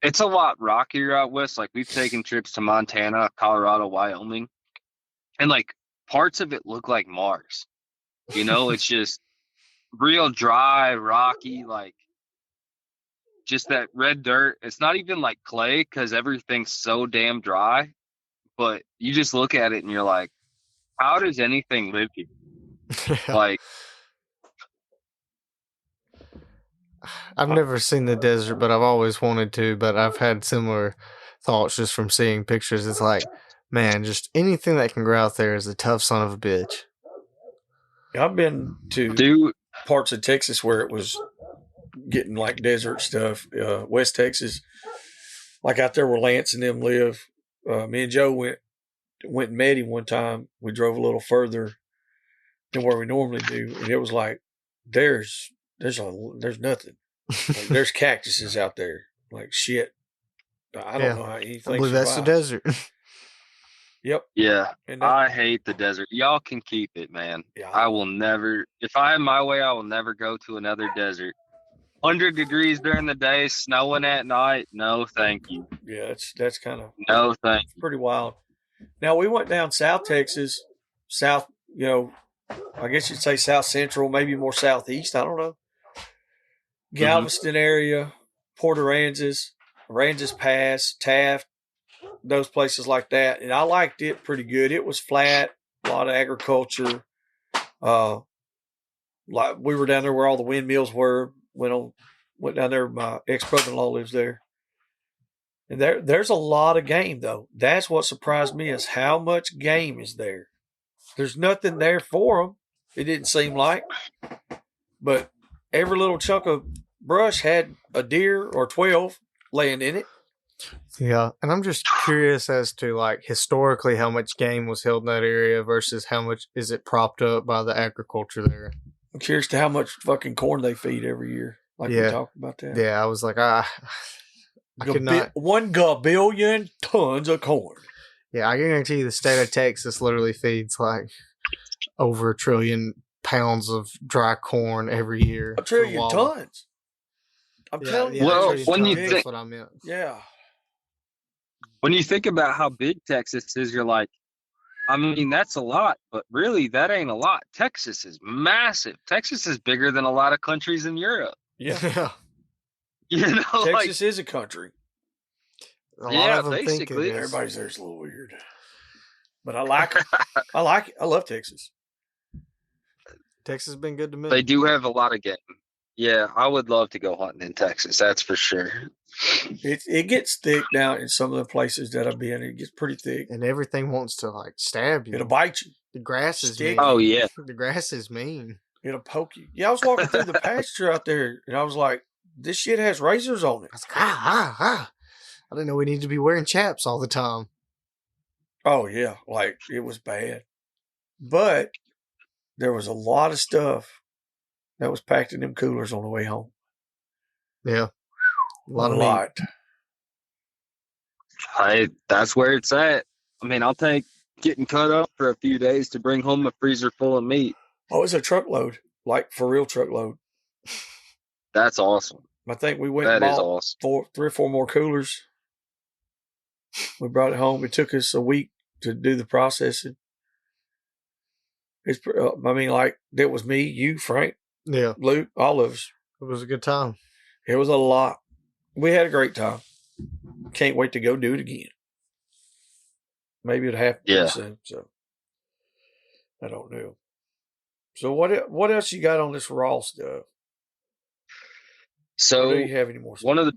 [SPEAKER 3] It's a lot rockier out west. Like we've taken trips to Montana, Colorado, Wyoming, and like parts of it look like Mars. You know, it's just real dry, rocky, like just that red dirt. It's not even like clay because everything's so damn dry. But you just look at it and you're like, how does anything live here? Like,
[SPEAKER 2] I've never seen the desert, but I've always wanted to. But I've had similar thoughts just from seeing pictures. It's like, man, just anything that can grow out there is a tough son of a bitch.
[SPEAKER 1] I've been to
[SPEAKER 3] dude,
[SPEAKER 1] parts of Texas where it was getting like desert stuff. West Texas, like out there where Lance and them live. Me and Joe went and met him one time. We drove a little further than where we normally do, and it was like there's nothing. Like, there's cactuses out there. Like shit. I don't know how anything.
[SPEAKER 2] I believe that's the desert.
[SPEAKER 1] Yep.
[SPEAKER 3] Yeah,
[SPEAKER 1] And
[SPEAKER 3] I hate the desert. Y'all can keep it, man.
[SPEAKER 1] yeah,
[SPEAKER 3] I will never, if I had my way, I will never go to another desert. 100 degrees during the day, snowing at night. No, thank you.
[SPEAKER 1] yeah, that's kind of
[SPEAKER 3] No, thank you.
[SPEAKER 1] pretty wild. Now we went down South Texas, south, I guess you'd say South Central, maybe more southeast. I don't know. Galveston area, Port Aransas, Aransas Pass, Taft, those places like that. And I liked it pretty good. It was flat, a lot of agriculture. Like we were down there where all the windmills were. Went down there. My ex-brother-in-law lives there. And there's a lot of game though. That's what surprised me is how much game is there. There's nothing there for them. It didn't seem like, but every little chunk of brush had a deer or 12 laying in it.
[SPEAKER 2] Yeah, and I'm just curious as to like historically how much game was held in that area versus how much is it propped up by the agriculture there.
[SPEAKER 1] I'm curious to how much fucking corn they feed every year. Like we talked about that.
[SPEAKER 2] Yeah, I was like, I could not.
[SPEAKER 1] 1 billion tons of corn.
[SPEAKER 2] Yeah, I guarantee you the state of Texas literally feeds like over 1 trillion pounds of dry corn every year.
[SPEAKER 1] 1 trillion tons. I'm telling you.
[SPEAKER 3] Well, when you
[SPEAKER 2] that's
[SPEAKER 3] think,
[SPEAKER 2] what I meant.
[SPEAKER 1] Yeah.
[SPEAKER 3] when you think about how big Texas is, you're like, I mean, that's a lot, but really, that ain't a lot. Texas is massive. Texas is bigger than a lot of countries in Europe.
[SPEAKER 1] Yeah.
[SPEAKER 3] You know,
[SPEAKER 1] Texas is a country.
[SPEAKER 2] A lot
[SPEAKER 3] Yeah,
[SPEAKER 2] of them think it
[SPEAKER 3] basically.
[SPEAKER 2] is.
[SPEAKER 1] Everybody's there's a little weird. But I like it. I like it. I love Texas.
[SPEAKER 2] Texas has been good to me.
[SPEAKER 3] They do have a lot of game. Yeah, I would love to go hunting in Texas. That's for sure.
[SPEAKER 1] It gets thick now in some of the places that I've been. It gets pretty thick.
[SPEAKER 2] And everything wants to like stab you.
[SPEAKER 1] It'll bite you.
[SPEAKER 2] The grass is
[SPEAKER 1] Stick.
[SPEAKER 2] mean.
[SPEAKER 3] Oh, yeah.
[SPEAKER 2] The grass is mean.
[SPEAKER 1] It'll poke you. Yeah, I was walking through the pasture out there, and I was like, this shit has razors on it.
[SPEAKER 2] I was like, I didn't know we needed to be wearing chaps all the time.
[SPEAKER 1] Oh, yeah. Like, it was bad. But there was a lot of stuff that was packed in them coolers on the way home.
[SPEAKER 2] Yeah. A lot of meat.
[SPEAKER 3] That's where it's at. I mean, I'll take getting cut up for a few days to bring home a freezer full of meat.
[SPEAKER 1] Oh, it's a truckload. Like, for real truckload.
[SPEAKER 3] That's awesome.
[SPEAKER 1] I think we went
[SPEAKER 3] That
[SPEAKER 1] and
[SPEAKER 3] is
[SPEAKER 1] bought
[SPEAKER 3] awesome.
[SPEAKER 1] 3 or 4 more coolers. We brought it home. It took us a week to do the processing. I mean, like, that was me, you, Frank,
[SPEAKER 2] Yeah.
[SPEAKER 1] Luke, all of us.
[SPEAKER 2] It was a good time.
[SPEAKER 1] It was a lot. We had a great time. Can't wait to go do it again. Maybe it'll happen pretty soon. So I don't know. So what else you got on this raw stuff?
[SPEAKER 3] So
[SPEAKER 1] Or do you have any more stuff?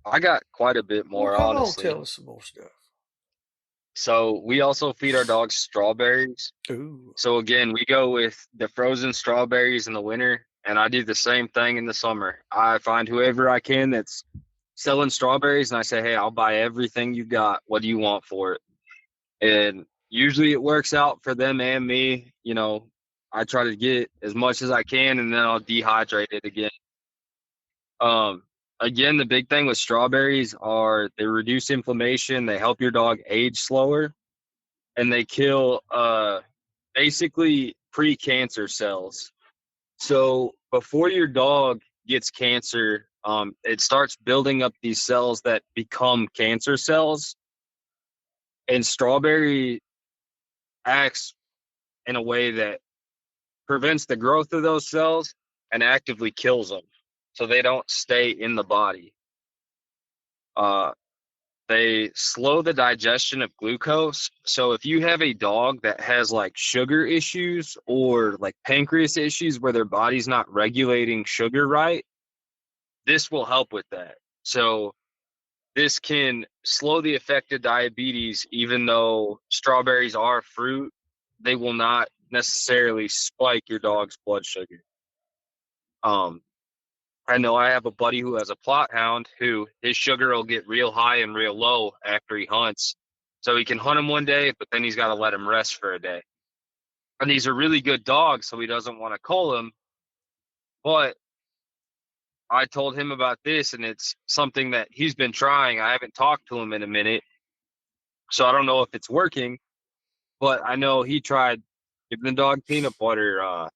[SPEAKER 3] I got quite a bit more,
[SPEAKER 1] Well,
[SPEAKER 3] honestly.
[SPEAKER 1] tell us some more stuff.
[SPEAKER 3] So we also feed our dogs strawberries.
[SPEAKER 1] Ooh.
[SPEAKER 3] So again, we go with the frozen strawberries in the winter, and I do the same thing in the summer. I find whoever I can that's selling strawberries, and I say, hey, I'll buy everything you got. What do you want for it? And usually it works out for them and me. You know, I try to get as much as I can, and then I'll dehydrate it again. Again, the big thing with strawberries are they reduce inflammation, they help your dog age slower, and they kill basically pre-cancer cells. So before your dog gets cancer, it starts building up these cells that become cancer cells. And strawberry acts in a way that prevents the growth of those cells and actively kills them, so they don't stay in the body. They slow the digestion of glucose. So if you have a dog that has like sugar issues or like pancreas issues where their body's not regulating sugar right, this will help with that. So this can slow the effect of diabetes. Even though strawberries are fruit, they will not necessarily spike your dog's blood sugar. I know I have a buddy who has a plot hound who his sugar will get real high and real low after he hunts. So he can hunt him one day, but then he's got to let him rest for a day. And he's a really good dog, so he doesn't want to cull him. But I told him about this, and it's something that he's been trying. I haven't talked to him in a minute. So I don't know if it's working, but I know he tried giving the dog peanut butter,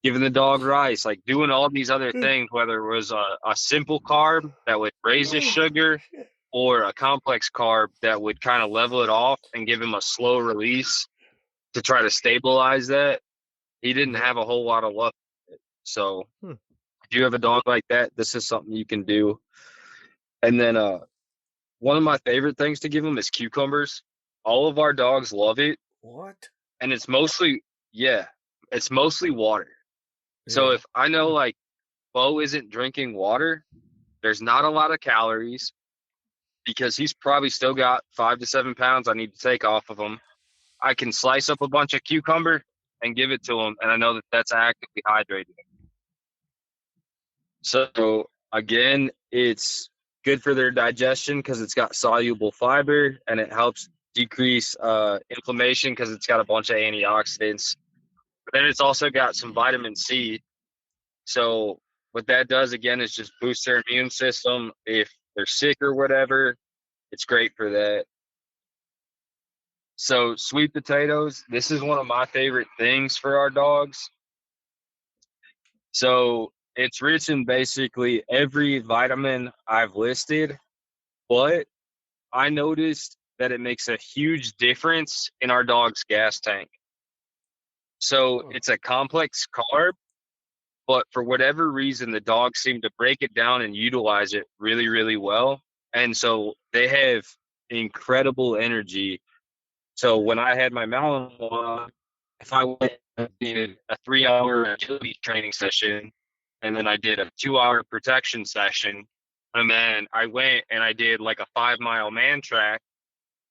[SPEAKER 3] giving the dog rice, like doing all these other things, whether it was a simple carb that would raise his sugar or a complex carb that would kind of level it off and give him a slow release to try to stabilize that. He didn't have a whole lot of luck. So if you have a dog like that, this is something you can do. And then one of my favorite things to give him is cucumbers. All of our dogs love it.
[SPEAKER 1] What?
[SPEAKER 3] And it's mostly, yeah, it's mostly water. So
[SPEAKER 1] Yeah.
[SPEAKER 3] if I know like Bo isn't drinking water, there's not a lot of calories because he's probably still got 5 to 7 pounds I need to take off of him. I can slice up a bunch of cucumber and give it to him, and I know that that's actively hydrating. So again, it's good for their digestion because it's got soluble fiber, and it helps decrease inflammation because it's got a bunch of antioxidants. But then it's also got some vitamin C. So what that does again is just boost their immune system. If they're sick or whatever, it's great for that. So sweet potatoes, this is one of my favorite things for our dogs. So it's rich in basically every vitamin I've listed, but I noticed that it makes a huge difference in our dog's gas tank. So it's a complex carb, but for whatever reason, the dogs seem to break it down and utilize it really, really well. And so they have incredible energy. So when I had my Malinois, if I went and did a 3-hour agility training session, and then I did a 2-hour protection session, and then I went and I did like a 5-mile man track,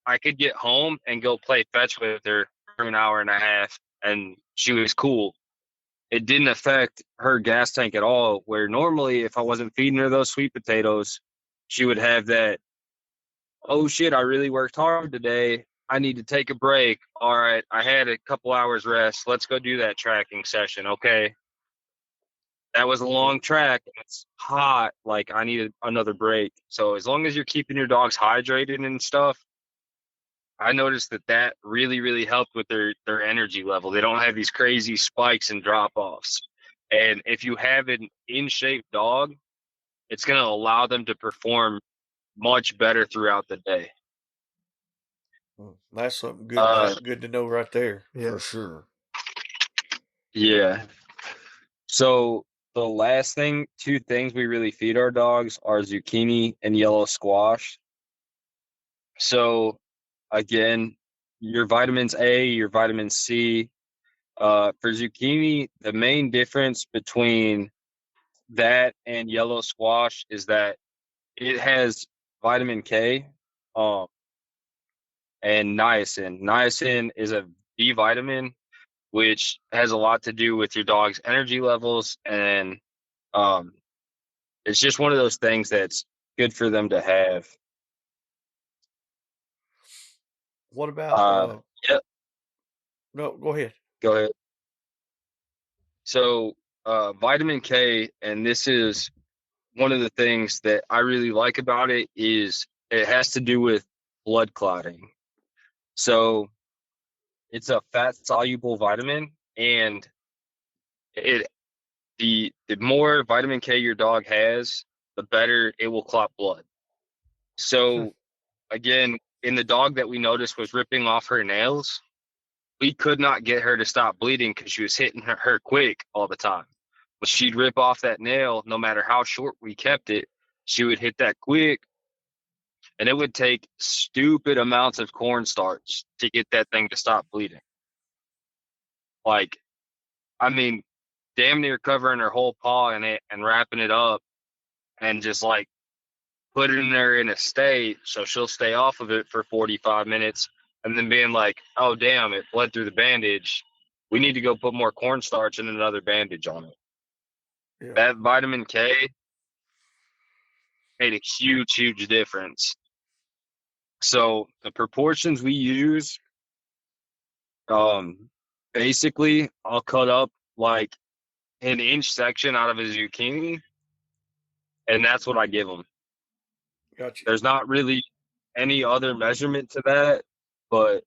[SPEAKER 3] I could get home and go play fetch with her for an hour and a half, and she was cool. It didn't affect her gas tank at all, where normally if I wasn't feeding her those sweet potatoes, she would have that, oh shit, I really worked hard today. I need to take a break. All right, I had a couple hours rest. Let's go do that tracking session. Okay. That was a long track. It's hot. Like I needed another break. So as long as you're keeping your dogs hydrated and stuff, I noticed that that really, really helped with their energy level. They don't have these crazy spikes and drop offs. And if you have an in shape dog, it's going to allow them to perform much better throughout the day.
[SPEAKER 1] That's something good to know right there.
[SPEAKER 2] Yeah.
[SPEAKER 1] For sure.
[SPEAKER 3] Yeah. So the last thing, 2 things we really feed our dogs are zucchini and yellow squash. So again, your vitamins A, your vitamin C. For zucchini, the main difference between that and yellow squash is that it has vitamin K, and niacin. Niacin is a B vitamin, which has a lot to do with your dog's energy levels, and it's just one of those things that's good for them to have.
[SPEAKER 1] What about
[SPEAKER 3] Yep.
[SPEAKER 1] No, go ahead.
[SPEAKER 3] Go ahead. So vitamin K, and this is one of the things that I really like about it, is it has to do with blood clotting. So it's a fat soluble vitamin, and it the more vitamin K your dog has, the better it will clot blood. So again, in the dog that we noticed was ripping off her nails, we could not get her to stop bleeding because she was hitting her quick all the time. But she'd rip off that nail, no matter how short we kept it, she would hit that quick, and it would take stupid amounts of cornstarch to get that thing to stop bleeding. Like, I mean, damn near covering her whole paw in it and wrapping it up and just like putting her in a state so she'll stay off of it for 45 minutes and then being like, oh, damn, it bled through the bandage. We need to go put more cornstarch and another bandage on it.
[SPEAKER 1] Yeah.
[SPEAKER 3] That vitamin K made a huge, huge difference. So the proportions we use, basically, I'll cut up like an inch section out of a zucchini, and that's what I give them.
[SPEAKER 1] Gotcha.
[SPEAKER 3] There's not really any other measurement to that, but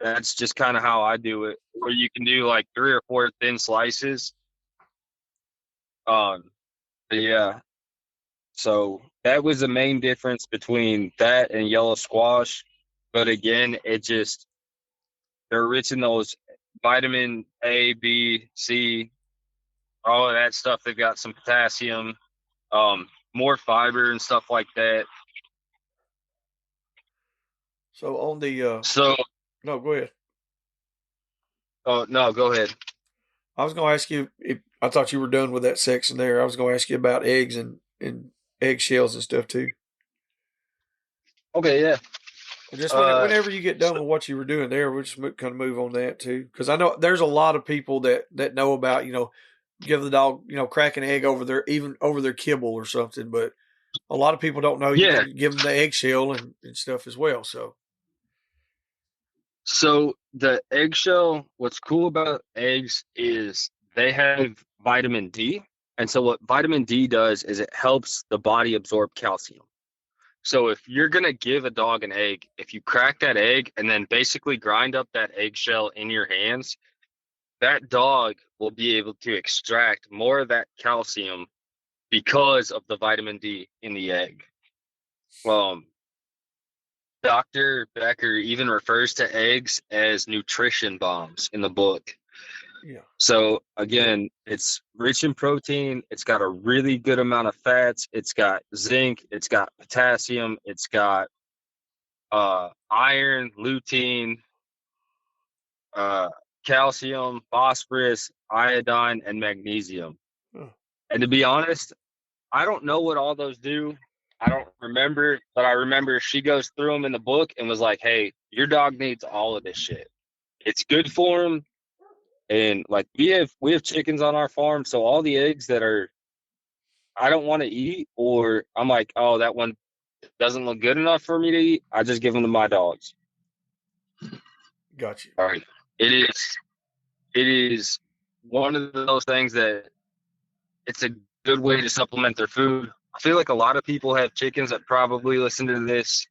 [SPEAKER 3] that's just kind of how I do it. Where you can do like 3 or 4 thin slices. But yeah. So that was the main difference between that and yellow squash. But again, they're rich in those vitamin A, B, C, all of that stuff. They've got some potassium, more fiber and stuff like that.
[SPEAKER 1] So on the
[SPEAKER 3] So,
[SPEAKER 1] no, go ahead.
[SPEAKER 3] oh no, go ahead.
[SPEAKER 1] I was going to ask you if I thought you were done with that section there. I was going to ask you about eggs and eggshells and stuff too.
[SPEAKER 3] Okay, yeah.
[SPEAKER 1] Just whenever you get done with what you were doing there, we'll just kind of move on that too, because I know there's a lot of people that know about give the dog crack an egg over their kibble or something, but a lot of people don't know you
[SPEAKER 3] Yeah.
[SPEAKER 1] can give them the eggshell and stuff as well.
[SPEAKER 3] So the eggshell, what's cool about eggs is they have vitamin D. And so what vitamin D does is it helps the body absorb calcium. So if you're going to give a dog an egg, if you crack that egg and then basically grind up that eggshell in your hands, that dog will be able to extract more of that calcium because of the vitamin D in the egg. Dr. Becker even refers to eggs as nutrition bombs in the book.
[SPEAKER 1] Yeah.
[SPEAKER 3] So again, it's rich in protein. It's got a really good amount of fats. It's got zinc. It's got potassium. It's got iron, lutein, calcium, phosphorus, iodine, and magnesium. And to be honest, I don't know what all those do. I don't remember, but I remember she goes through them in the book and was like, hey, your dog needs all of this shit. It's good for him. And like we have chickens on our farm, so all the eggs that I don't want to eat, or I'm like, oh, that one doesn't look good enough for me to eat, I just give them to my dogs.
[SPEAKER 1] Got you.
[SPEAKER 3] All right. It is one of those things that it's a good way to supplement their food. I feel like a lot of people have chickens that probably listen to this.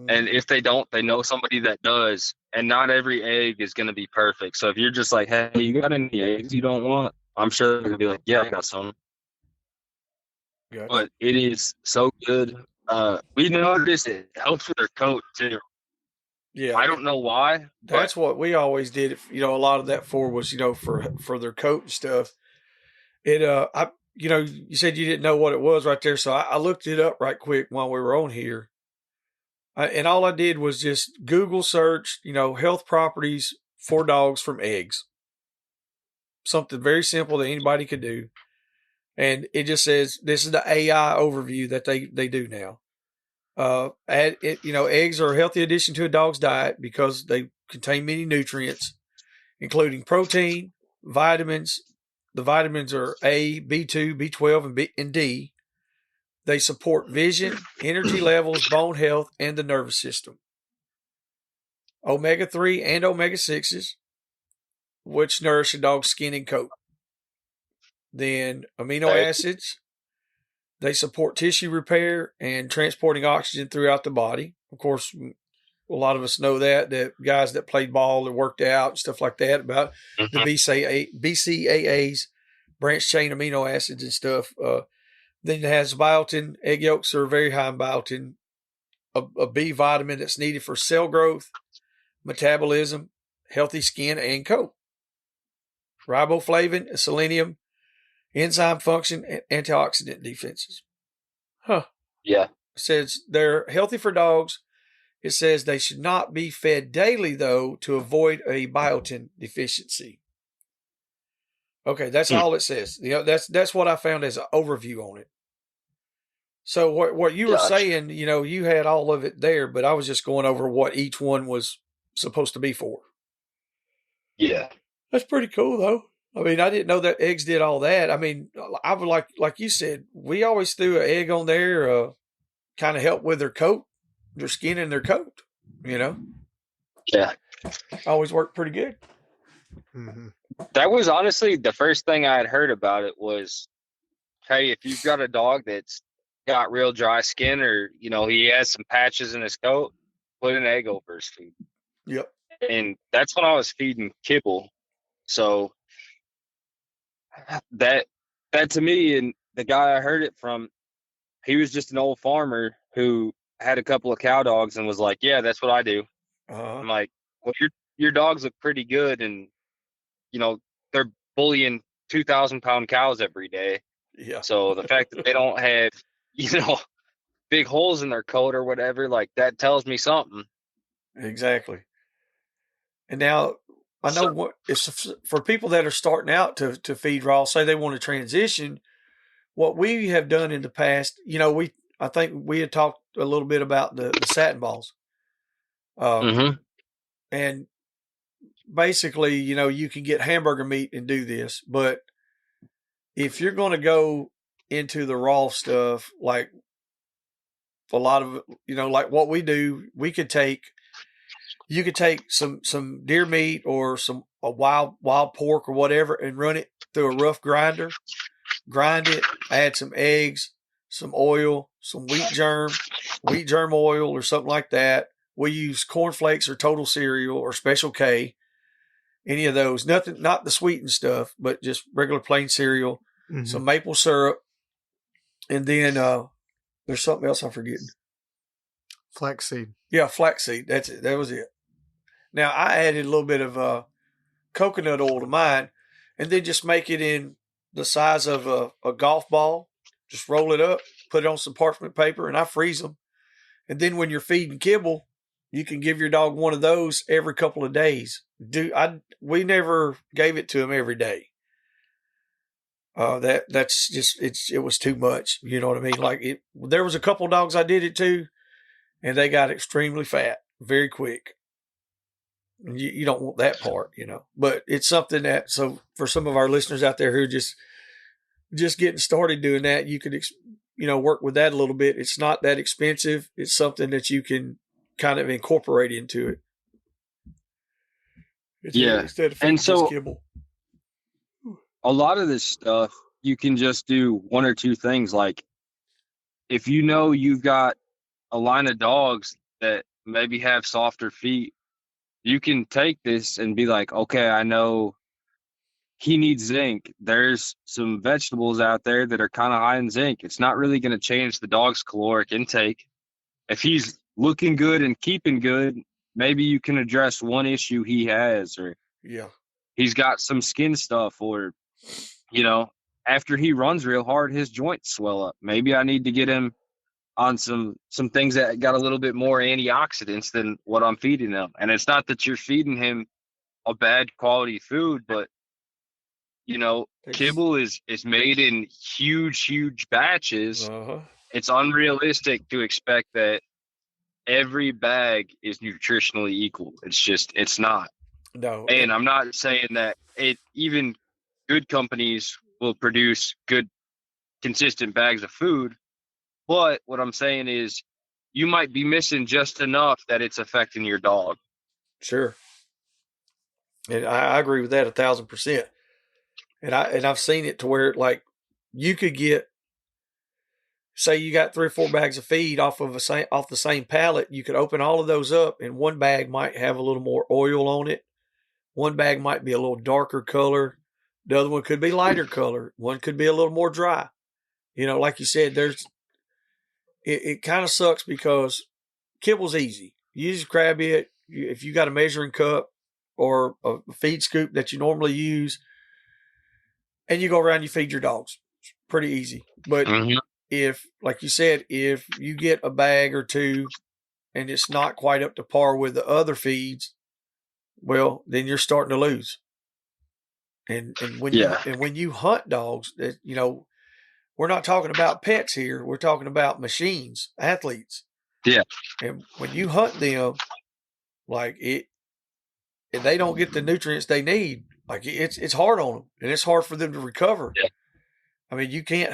[SPEAKER 3] And if they don't, they know somebody that does. And not every egg is going to be perfect. So if you're just like, hey, you got any eggs you don't want? I'm sure they're going to be like, yeah, I got some.
[SPEAKER 1] Gotcha.
[SPEAKER 3] But it is so good. We noticed it helps with their coat too.
[SPEAKER 1] Yeah.
[SPEAKER 3] I don't know why.
[SPEAKER 1] That's what we always did. A lot of that was, for their coat and stuff. You said you didn't know what it was right there. So I looked it up right quick while we were on here. And all I did was just Google search, health properties for dogs from eggs. Something very simple that anybody could do. And it just says, this is the AI overview that they do now. Eggs are a healthy addition to a dog's diet because they contain many nutrients, including protein, vitamins. The vitamins are A, B2, B12, and D. They support vision, energy levels, bone health, and the nervous system. Omega-3 and omega-6s, which nourish a dog's skin and coat. Then amino acids. They support tissue repair and transporting oxygen throughout the body. Of course, a lot of us know that guys that played ball or worked out and stuff like that about the BCAAs, branched chain amino acids and stuff. Then it has biotin. Egg yolks are very high in biotin, a B vitamin that's needed for cell growth, metabolism, healthy skin, and coat. Riboflavin, selenium, enzyme function, and antioxidant defenses.
[SPEAKER 3] Yeah.
[SPEAKER 1] It says they're healthy for dogs. It says they should not be fed daily, though, to avoid a biotin deficiency. Okay, that's all it says. That's what I found as an overview on it. So what you were saying, you had all of it there, but I was just going over what each one was supposed to be for.
[SPEAKER 3] Yeah.
[SPEAKER 1] That's pretty cool, though. I mean, I didn't know that eggs did all that. I mean, I would like you said, we always threw an egg on there, kind of help with their coat, their skin and their coat,
[SPEAKER 3] Yeah.
[SPEAKER 1] Always worked pretty good.
[SPEAKER 2] Mm-hmm.
[SPEAKER 3] That was honestly the first thing I had heard about it was, hey, if you've got a dog that's got real dry skin, or he has some patches in his coat, put an egg over his food.
[SPEAKER 1] Yep.
[SPEAKER 3] And that's when I was feeding kibble. So that to me, and the guy I heard it from, he was just an old farmer who had a couple of cow dogs and was like, yeah, that's what I do.
[SPEAKER 1] Uh-huh.
[SPEAKER 3] I'm like, well, your dogs look pretty good, and they're bullying 2,000-pound cows every day.
[SPEAKER 1] Yeah.
[SPEAKER 3] So the fact that they don't have big holes in their coat or whatever, like, that tells me something.
[SPEAKER 1] Exactly. And now I know
[SPEAKER 3] So,
[SPEAKER 1] what it's for people that are starting out to feed raw, say they want to transition. What we have done in the past, I think we had talked a little bit about the satin balls.
[SPEAKER 3] mhm.
[SPEAKER 1] And basically, you can get hamburger meat and do this, but if you're going to go into the raw stuff, like a lot of, like what we do, you could take some deer meat or a wild pork or whatever and run it through a rough grinder, grind it, add some eggs, some oil, some wheat germ oil or something like that. We use cornflakes or total cereal or Special K, any of those. Nothing, not the sweetened stuff, but just regular plain cereal, some maple syrup, and then there's something else I'm forgetting.
[SPEAKER 2] Flaxseed.
[SPEAKER 1] Yeah, flaxseed. That's it. That was it. Now I added a little bit of coconut oil to mine, and then just make it in the size of a golf ball. Just roll it up, put it on some parchment paper, and I freeze them. And then when you're feeding kibble, you can give your dog one of those every couple of days. We never gave it to him every day. That's just it was too much. You know what I mean? Like there was a couple of dogs I did it to, and they got extremely fat very quick. You don't want that part, But it's something that, so for some of our listeners out there who are just getting started doing that, you could work with that a little bit. It's not that expensive. It's something that you can kind of incorporate into it. Instead of feeding
[SPEAKER 3] And so
[SPEAKER 1] just kibble.
[SPEAKER 3] a lot of this stuff, you can just do one or two things. Like, if you've got a line of dogs that maybe have softer feet, you can take this and be like, okay, I know he needs zinc. There's some vegetables out there that are kind of high in zinc. It's not really going to change the dog's caloric intake. If he's looking good and keeping good, maybe you can address one issue he has, or
[SPEAKER 1] Yeah.
[SPEAKER 3] he's got some skin stuff, or, after he runs real hard, his joints swell up. Maybe I need to get him on some things that got a little bit more antioxidants than what I'm feeding him. And it's not that you're feeding him a bad quality food, but kibble is made in huge batches.
[SPEAKER 1] Uh-huh.
[SPEAKER 3] It's unrealistic to expect that every bag is nutritionally equal. It's not.
[SPEAKER 1] No.
[SPEAKER 3] And I'm not saying that even good companies will produce good, consistent bags of food. But what I'm saying is, you might be missing just enough that it's affecting your dog.
[SPEAKER 1] Sure. And I agree with that 1,000%. And I've seen it to where, like, you could get, say you got 3 or 4 bags of feed off the same pallet. You could open all of those up, and one bag might have a little more oil on it. One bag might be a little darker color. The other one could be lighter color. One could be a little more dry. Like you said, it kind of sucks because kibble's easy. You just grab it. If you got a measuring cup or a feed scoop that you normally use, and you go around, you feed your dogs. It's pretty easy. But if, like you said, if you get a bag or two and it's not quite up to par with the other feeds, well, then you're starting to lose. And when you hunt dogs, we're not talking about pets here. We're talking about machines, athletes.
[SPEAKER 3] Yeah.
[SPEAKER 1] And when you hunt them, like and they don't get the nutrients they need, like it's hard on them, and it's hard for them to recover.
[SPEAKER 3] Yeah.
[SPEAKER 1] I mean, you can't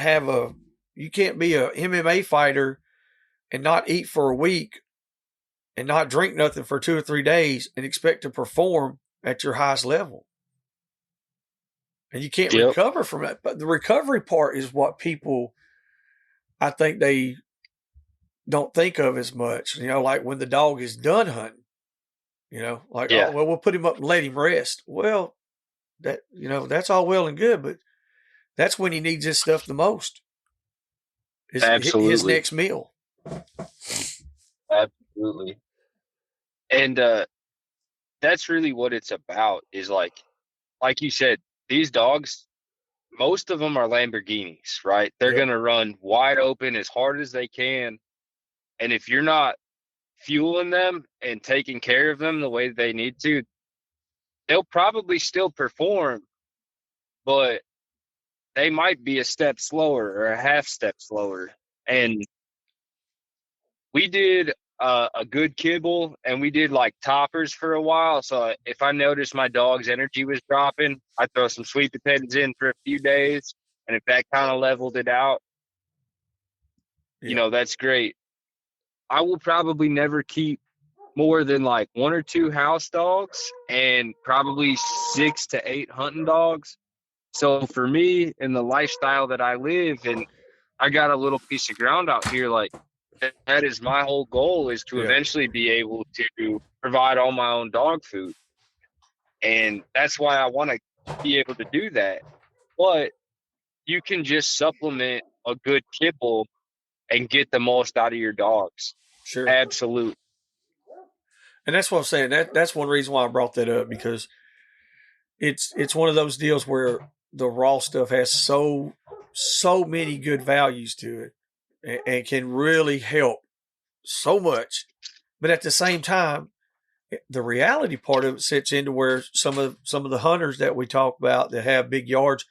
[SPEAKER 1] be a MMA fighter and not eat for a week and not drink nothing for 2 or 3 days and expect to perform at your highest level. And you can't recover from it. But the recovery part is what people I think they don't think of as much. Like when the dog is done hunting, like,
[SPEAKER 3] Yeah,
[SPEAKER 1] oh, well, we'll put him up and let him rest. Well, that's all well and good, but that's when he needs his stuff the most. His
[SPEAKER 3] absolutely.
[SPEAKER 1] next meal.
[SPEAKER 3] Absolutely. And that's really what it's about is like you said, these dogs, most of them are Lamborghinis, right? They're
[SPEAKER 1] Yep.
[SPEAKER 3] going to run wide open as hard as they can. And if you're not fueling them and taking care of them the way they need to, they'll probably still perform, but they might be a step slower or a half step slower. And we did a good kibble and we did like toppers for a while. So if I noticed my dog's energy was dropping, I'd throw some sweet potatoes in for a few days. And if that kind of leveled it out, that's great. I will probably never keep more than like 1 or 2 house dogs and probably 6 to 8 hunting dogs. So for me and the lifestyle that I live and I got a little piece of ground out here, like that is my whole goal is to
[SPEAKER 1] Yeah.
[SPEAKER 3] eventually be able to provide all my own dog food. And that's why I want to be able to do that. But you can just supplement a good kibble and get the most out of your dogs.
[SPEAKER 1] Sure.
[SPEAKER 3] Absolutely.
[SPEAKER 1] And that's what I'm saying. That's one reason why I brought that up, because it's one of those deals where the raw stuff has so many good values to it and can really help so much. But at the same time, the reality part of it sits into where some of the hunters that we talk about that have big yards,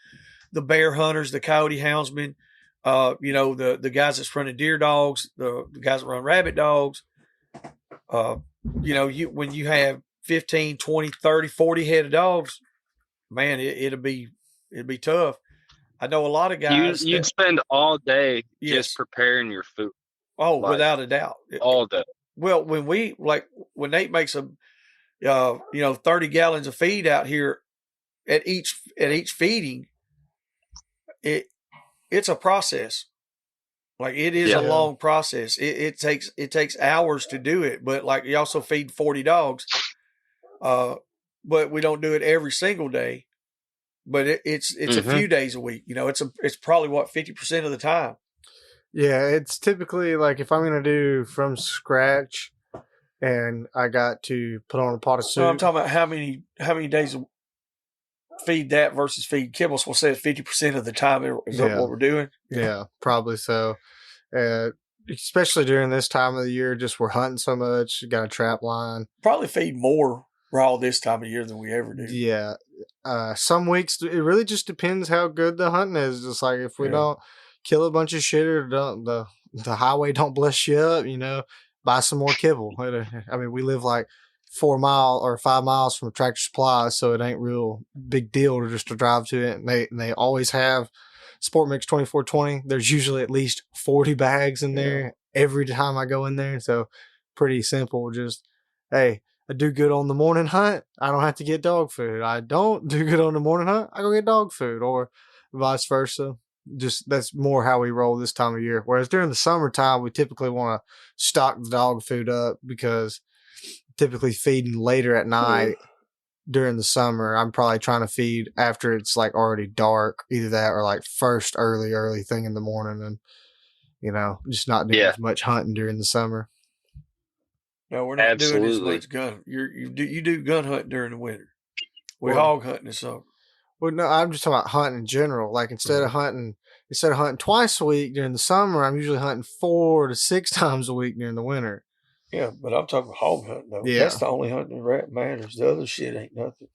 [SPEAKER 1] the bear hunters, the coyote houndsmen, the guys that's running deer dogs, the guys that run rabbit dogs, when you have 15, 20, 30, 40 head of dogs, man, it'll be tough. I know a lot of guys
[SPEAKER 3] You'd spend all day
[SPEAKER 1] Yes.
[SPEAKER 3] just preparing your food.
[SPEAKER 1] Oh, without a doubt.
[SPEAKER 3] All day.
[SPEAKER 1] Well, when Nate makes 30 gallons of feed out here at each feeding, it's a process. Like it is a long process. It takes hours to do it, but like you also feed 40 dogs. But we don't do it every single day. But it's a few days a week. It's probably 50% of the time.
[SPEAKER 2] Yeah, it's typically like if I'm gonna do from scratch, and I got to put on a pot of soup.
[SPEAKER 1] So I'm talking about how many days feed that versus feed kibbles. We'll say it's 50% of the time. Is that what we're doing?
[SPEAKER 2] Yeah, probably so. Especially during this time of the year, just we're hunting so much. You got a trap line.
[SPEAKER 1] Probably feed more raw this time of year than we ever do.
[SPEAKER 2] Yeah. Some weeks it really just depends how good the hunting is. Just like if we don't kill a bunch of shit or the highway don't bless you up, buy some more kibble. I mean, we live like 4 mile or 5 miles from Tractor Supply, so it ain't real big deal to drive to it. And they always have Sport Mix 2420. There's usually at least 40 bags in there every time I go in there. So pretty simple. Just, hey, I do good on the morning hunt, I don't have to get dog food. I don't do good on the morning hunt, I go get dog food, or vice versa. Just that's more how we roll this time of year. Whereas during the summertime, we typically want to stock the dog food up because typically feeding later at night during the summer, I'm probably trying to feed after it's like already dark, either that or like first early thing in the morning, and just not doing as much hunting during the summer.
[SPEAKER 1] No, we're not doing as much gun. You do gun hunt during the winter. We hog hunt in the summer.
[SPEAKER 2] Well, no, I'm just talking about hunting in general. Like instead of hunting twice a week during the summer, I'm usually hunting 4 to 6 times a week during the winter.
[SPEAKER 1] Yeah, but I'm talking hog hunting though.
[SPEAKER 2] Yeah.
[SPEAKER 1] That's the only hunting that matters. The other shit ain't nothing.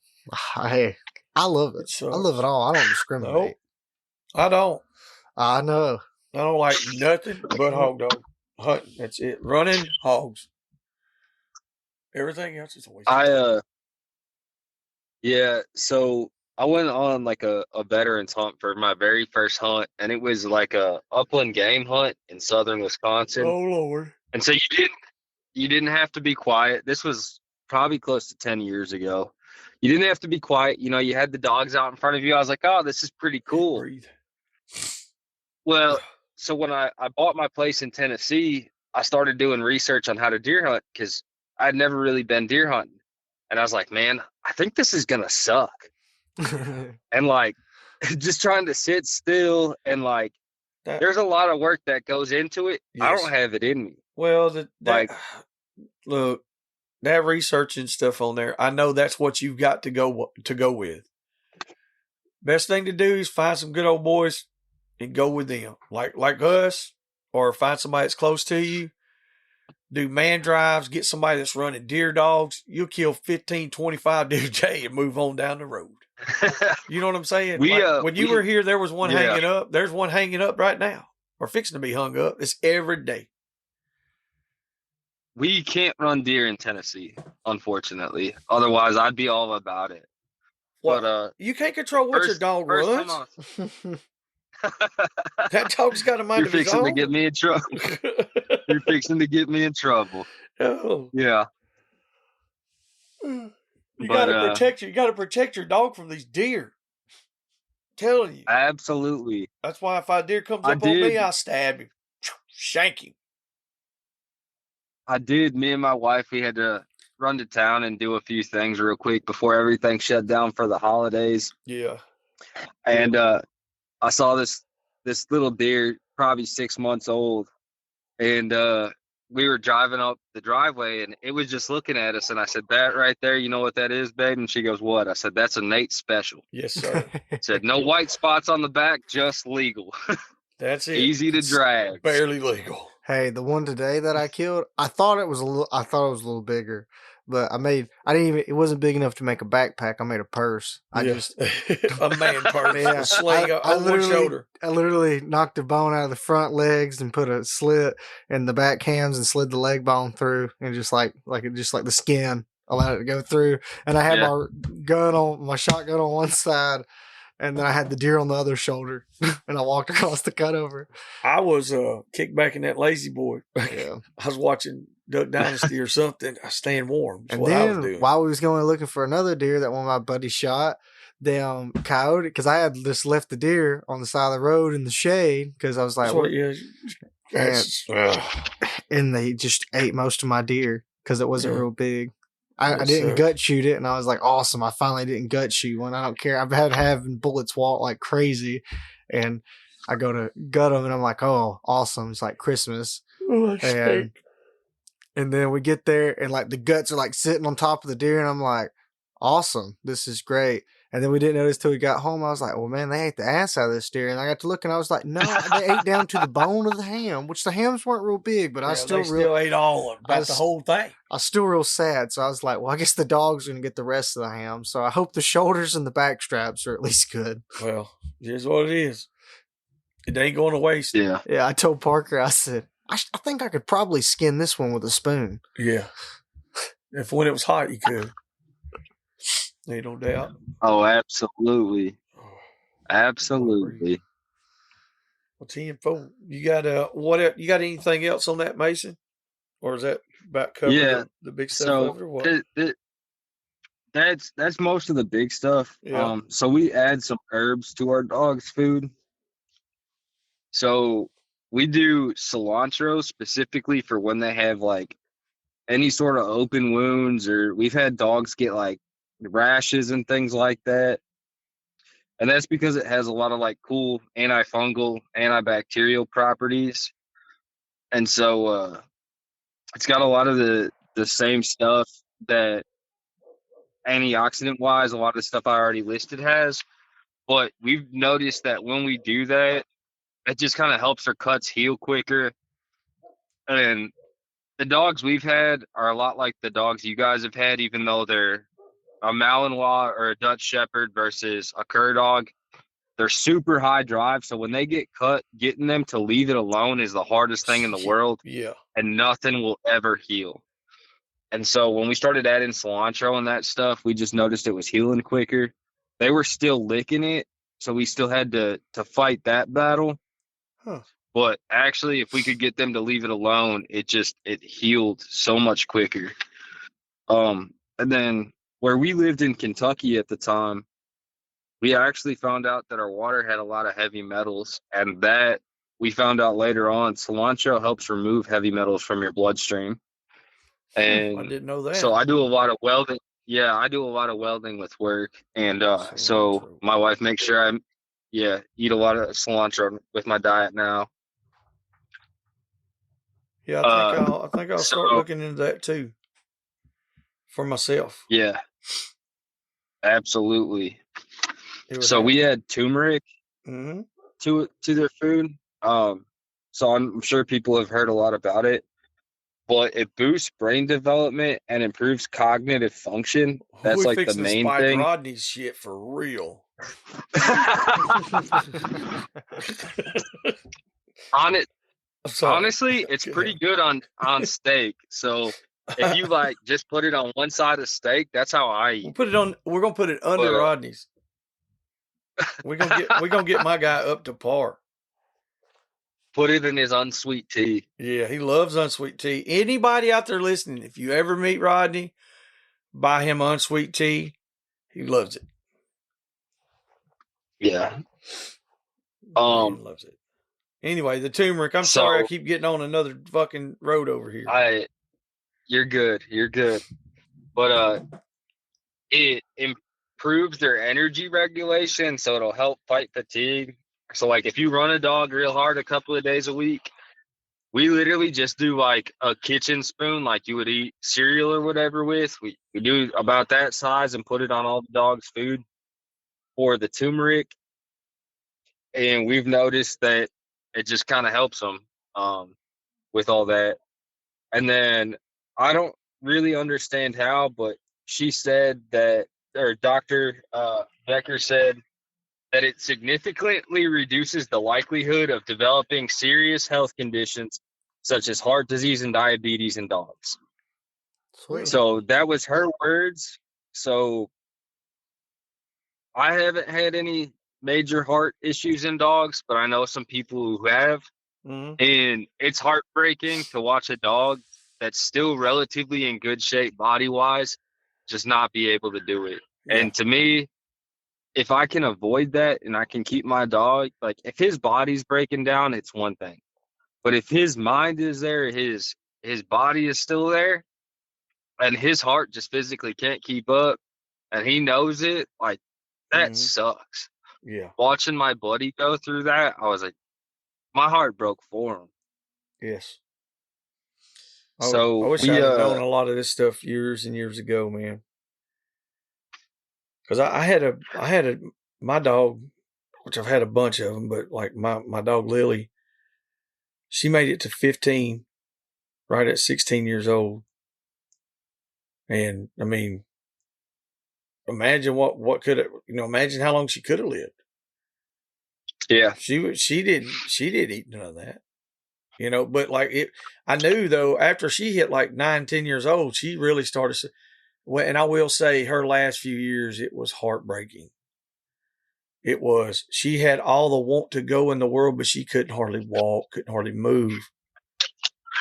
[SPEAKER 2] Hey, I love it. I love it all. I don't discriminate.
[SPEAKER 1] Nope. I don't.
[SPEAKER 2] I know.
[SPEAKER 1] I don't like nothing but hog dog hunting. That's it. Running hogs. Everything else is a waste of time.
[SPEAKER 3] So I went on like a veterans hunt for my very first hunt, and it was like a upland game hunt in southern Wisconsin.
[SPEAKER 1] Oh Lord.
[SPEAKER 3] And so you didn't have to be quiet. This was probably close to 10 years ago. You didn't have to be quiet. You had the dogs out in front of you. I was like, oh, this is pretty cool.
[SPEAKER 1] Breathe.
[SPEAKER 3] Well, so when I bought my place in Tennessee, I started doing research on how to deer hunt because I'd never really been deer hunting. And I was like, man, I think this is going to suck. And like, just trying to sit still and like, there's a lot of work that goes into it.
[SPEAKER 1] Yes.
[SPEAKER 3] I don't have it in me.
[SPEAKER 1] Well, look, that research and stuff on there, I know that's what you've got to go with. Best thing to do is find some good old boys and go with them, like us, or find somebody that's close to you. Do man drives, get somebody that's running deer dogs. You'll kill 15, 25 deer a day and move on down the road. You know what I'm saying? When you were here, there was one hanging up. There's one hanging up right now, or fixing to be hung up. It's every day.
[SPEAKER 3] We can't run deer in Tennessee, unfortunately. Otherwise, I'd be all about it.
[SPEAKER 1] Well,
[SPEAKER 3] but
[SPEAKER 1] you can't control what your dog runs. That dog's got a mind of his own.
[SPEAKER 3] You're fixing to get me in trouble. You're fixing to get me in trouble.
[SPEAKER 1] Oh.
[SPEAKER 3] Yeah.
[SPEAKER 1] You gotta protect your dog from these deer. I'm telling you.
[SPEAKER 3] Absolutely.
[SPEAKER 1] That's why if a deer comes up on me, I stab him. Shank him.
[SPEAKER 3] I did. Me and my wife, we had to run to town and do a few things real quick before everything shut down for the holidays.
[SPEAKER 1] Yeah.
[SPEAKER 3] And I saw this little deer, probably 6 months old, and we were driving up the driveway, and it was just looking at us. And I said, "That right there, you know what that is, babe?" And she goes, "What?" I said, "That's a Nate special."
[SPEAKER 1] Yes, sir.
[SPEAKER 3] Said, "No white spots on the back, just legal."
[SPEAKER 1] That's it.
[SPEAKER 3] Easy to drag.
[SPEAKER 1] Barely legal.
[SPEAKER 2] Hey, the one today that I killed, I thought it was a little bigger, but it wasn't big enough to make a backpack. I made a purse.
[SPEAKER 1] A man purse.
[SPEAKER 2] Yeah,
[SPEAKER 1] A sling on one shoulder.
[SPEAKER 2] I literally knocked the bone out of the front legs and put a slit in the back hams and slid the leg bone through, and just like the skin allowed it to go through. And I had my shotgun on one side, and then I had the deer on the other shoulder, and I walked across the cutover.
[SPEAKER 1] I was kicked back in that lazy boy.
[SPEAKER 2] Yeah. I
[SPEAKER 1] was watching Duck Dynasty or something. Staying warm.
[SPEAKER 2] And then while we was going looking for another deer that one of my buddies shot, the coyote, because I had just left the deer on the side of the road in the shade because I was like, and they just ate most of my deer because it wasn't real big. I didn't gut shoot it, and I was like, awesome. I finally didn't gut shoot one. I don't care. I've had having bullets walk like crazy, and I go to gut them, and I'm like, oh, awesome. It's like Christmas. And then we get there, and like the guts are like sitting on top of the deer, and I'm like, awesome. This is great. And then we didn't notice till we got home. I was like, well, man, they ate the ass out of this deer. And I got to look, and I was like, no, they ate down to the bone of the ham, which the hams weren't real big, but I still
[SPEAKER 1] ate all of them, the whole thing.
[SPEAKER 2] I was still real sad. So I was like, well, I guess the dog's going to get the rest of the ham. So I hope the shoulders and the back straps are at least good.
[SPEAKER 1] Well, here's what it is. It ain't going to waste.
[SPEAKER 2] Yeah. Yeah. I told Parker, I said, I think I could probably skin this one with a spoon.
[SPEAKER 1] Yeah. If when it was hot, you could. Ain't no doubt.
[SPEAKER 3] Oh, absolutely. Absolutely.
[SPEAKER 1] Well, 10-4. You got what? You got anything else on that, Mason? Or is that about covering the big stuff?
[SPEAKER 3] So
[SPEAKER 1] or what?
[SPEAKER 3] That's most of the big stuff.
[SPEAKER 1] Yeah.
[SPEAKER 3] So we add some herbs to our dog's food. So we do cilantro specifically for when they have like any sort of open wounds, or we've had dogs get like rashes and things like that. And that's because it has a lot of like cool antifungal, antibacterial properties. And so it's got a lot of the same stuff that antioxidant wise, a lot of the stuff I already listed has. But we've noticed that when we do that, it just kind of helps their cuts heal quicker. And the dogs we've had are a lot like the dogs you guys have had, even though they're a Malinois or a Dutch Shepherd versus a cur dog. They're super high drive, so when they get cut, getting them to leave it alone is the hardest thing in the world.
[SPEAKER 1] Yeah.
[SPEAKER 3] And nothing will ever heal. And so when we started adding cilantro and that stuff, we just noticed it was healing quicker. They were still licking it, so we still had to fight that battle.
[SPEAKER 1] Huh.
[SPEAKER 3] But actually, if we could get them to leave it alone, it healed so much quicker. And then where we lived in Kentucky at the time, we actually found out that our water had a lot of heavy metals, and that we found out later on cilantro helps remove heavy metals from your bloodstream.
[SPEAKER 1] I
[SPEAKER 3] And
[SPEAKER 1] didn't know that.
[SPEAKER 3] so I do a lot of welding. Yeah, I do a lot of welding with work. And so
[SPEAKER 1] Cilantro.
[SPEAKER 3] my wife makes sure I eat a lot of cilantro with my diet now.
[SPEAKER 1] Yeah, I think I'll
[SPEAKER 3] So
[SPEAKER 1] start looking into that too for myself.
[SPEAKER 3] yeah, absolutely. So
[SPEAKER 1] help.
[SPEAKER 3] we add turmeric
[SPEAKER 1] Mm-hmm.
[SPEAKER 3] to their food. So I'm sure people have heard a lot about it, but it boosts brain development and improves cognitive function. That's
[SPEAKER 1] We
[SPEAKER 3] like the
[SPEAKER 1] fixing to
[SPEAKER 3] main
[SPEAKER 1] spike
[SPEAKER 3] thing.
[SPEAKER 1] Rodney's shit for real.
[SPEAKER 3] On it,
[SPEAKER 1] Sorry.
[SPEAKER 3] honestly, it's pretty good on steak. So if you like just put it on one side of steak, that's how I eat.
[SPEAKER 1] We're gonna put it under Rodney's. We're gonna get my guy up to par.
[SPEAKER 3] Put it in his unsweet tea.
[SPEAKER 1] Yeah, he loves unsweet tea. Anybody out there listening, if you ever meet Rodney, buy him unsweet tea. He loves it.
[SPEAKER 3] Yeah.
[SPEAKER 1] He loves it. Anyway, the turmeric. I'm sorry I keep getting on another fucking road over here.
[SPEAKER 3] You're good. You're good. But it improves their energy regulation, so it'll help fight fatigue. So like if you run a dog real hard a couple of days a week, we literally just do like a kitchen spoon, like you would eat cereal or whatever with. We do about that size and put it on all the dog's food for the turmeric. And we've noticed that it just kind of helps them with all that. And then I don't really understand how, but she said that, or Dr. Becker said that it significantly reduces the likelihood of developing serious health conditions such as heart disease and diabetes in dogs.
[SPEAKER 2] Sweet.
[SPEAKER 3] So that was her words. So I haven't had any major heart issues in dogs, but I know some people who have.
[SPEAKER 1] Mm-hmm.
[SPEAKER 3] And it's heartbreaking to watch a dog that's still relatively in good shape body-wise just not be able to do it.
[SPEAKER 1] Yeah.
[SPEAKER 3] And to me, if I can avoid that and I can keep my dog, like if his body's breaking down, it's one thing. But if his mind is there, his body is still there, and his heart just physically can't keep up, and he knows it, like that sucks.
[SPEAKER 1] Yeah.
[SPEAKER 3] Watching my buddy go through that, I was like, my heart broke for him.
[SPEAKER 1] Yes.
[SPEAKER 3] So
[SPEAKER 1] I wish I'd have known a lot of this stuff years and years ago, man. Because I had my dog, which I've had a bunch of them, but like my dog Lily, she made it to 15, right at 16 years old. And I mean, imagine what could have, imagine how long she could have lived.
[SPEAKER 3] Yeah.
[SPEAKER 1] She didn't eat none of that. But like I knew though, after she hit like 9, 10 years old, she really started. Well, and I will say her last few years, it was heartbreaking. It was. She had all the want to go in the world, but she couldn't hardly walk, couldn't hardly move.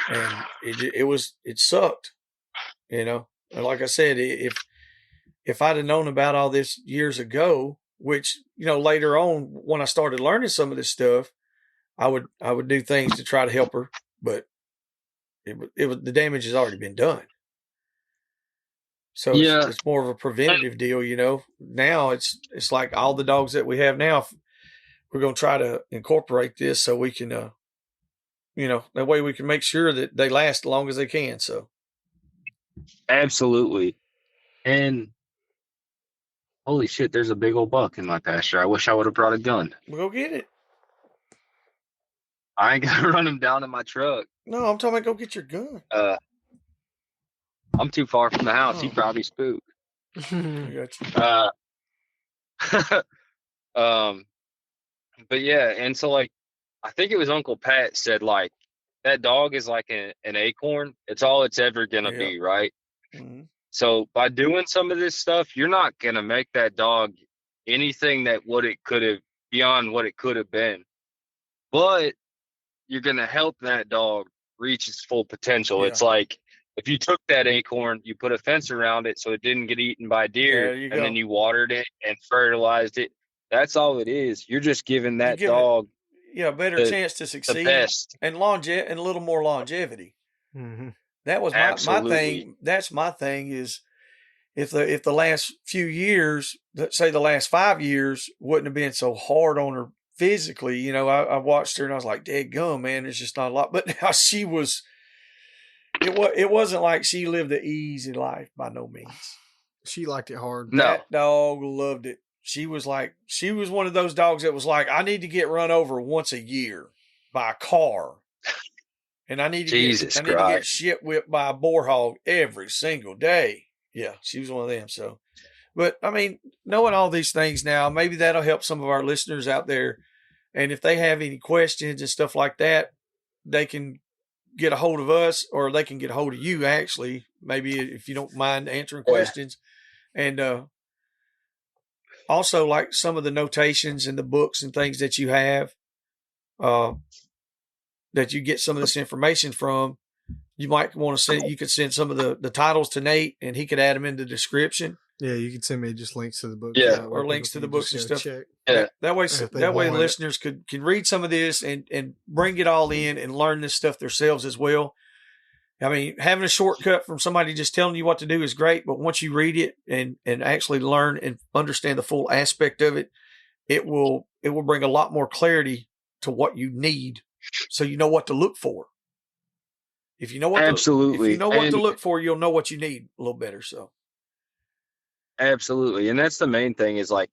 [SPEAKER 1] And it sucked, And like I said, if I'd have known about all this years ago, which, later on when I started learning some of this stuff, I would do things to try to help her, but the damage has already been done. So it's more of a preventative deal, Now it's like all the dogs that we have now, we're going to try to incorporate this so we can, that way we can make sure that they last as long as they can. So.
[SPEAKER 3] Absolutely. And holy shit, there's a big old buck in my pasture. I wish I would have brought a gun.
[SPEAKER 1] We'll go get it.
[SPEAKER 3] I ain't gonna run him down in my truck.
[SPEAKER 1] No, I'm talking about go get your gun.
[SPEAKER 3] I'm too far from the house. He probably spooked.
[SPEAKER 1] I got you.
[SPEAKER 3] But yeah, and so like I think it was Uncle Pat said like that dog is like an acorn. It's all it's ever gonna be, right?
[SPEAKER 1] Mm-hmm.
[SPEAKER 3] So by doing some of this stuff, you're not gonna make that dog anything that beyond what it could have been. But you're gonna help that dog reach its full potential. Yeah. It's like if you took that acorn, you put a fence around it so it didn't get eaten by deer, and then you watered it and fertilized it. That's all it is. You're just giving that dog
[SPEAKER 1] better chance to
[SPEAKER 3] the
[SPEAKER 1] succeed
[SPEAKER 3] best.
[SPEAKER 1] and and a little more longevity.
[SPEAKER 2] Mm-hmm.
[SPEAKER 1] That was my thing. That's my thing is if the last few years, let's say the last 5 years, wouldn't have been so hard on her physically, I watched her and I was like, "Dadgum, man, there's just not a lot." But now she was. It wasn't like she lived an easy life by no means.
[SPEAKER 2] She liked it hard.
[SPEAKER 3] No.
[SPEAKER 1] That dog loved it. She was one of those dogs that was like, I need to get run over once a year by a car. And I need to get shit whipped by a boar hog every single day. Yeah, she was one of them. So, but I mean, knowing all these things now, maybe that'll help some of our listeners out there. And if they have any questions and stuff like that, they can get a hold of us, or they can get a hold of you, actually, maybe if you don't mind answering questions. And also, like some of the notations in the books and things that you have, that you get some of this information from, you might want to send. You could send some of the titles to Nate, and he could add them in the description.
[SPEAKER 2] Yeah, you could send me just links to the books.
[SPEAKER 3] Yeah,
[SPEAKER 1] or links to the books and stuff.
[SPEAKER 2] Check.
[SPEAKER 3] Yeah.
[SPEAKER 1] That way, listeners can read some of this and bring it all in and learn this stuff themselves as well. I mean, having a shortcut from somebody just telling you what to do is great, but once you read it and actually learn and understand the full aspect of it, it will bring a lot more clarity to what you need, so you know what to look for. If you know what
[SPEAKER 3] absolutely,
[SPEAKER 1] if you know what to look for, you'll know what you need a little better. So,
[SPEAKER 3] absolutely, and that's the main thing is like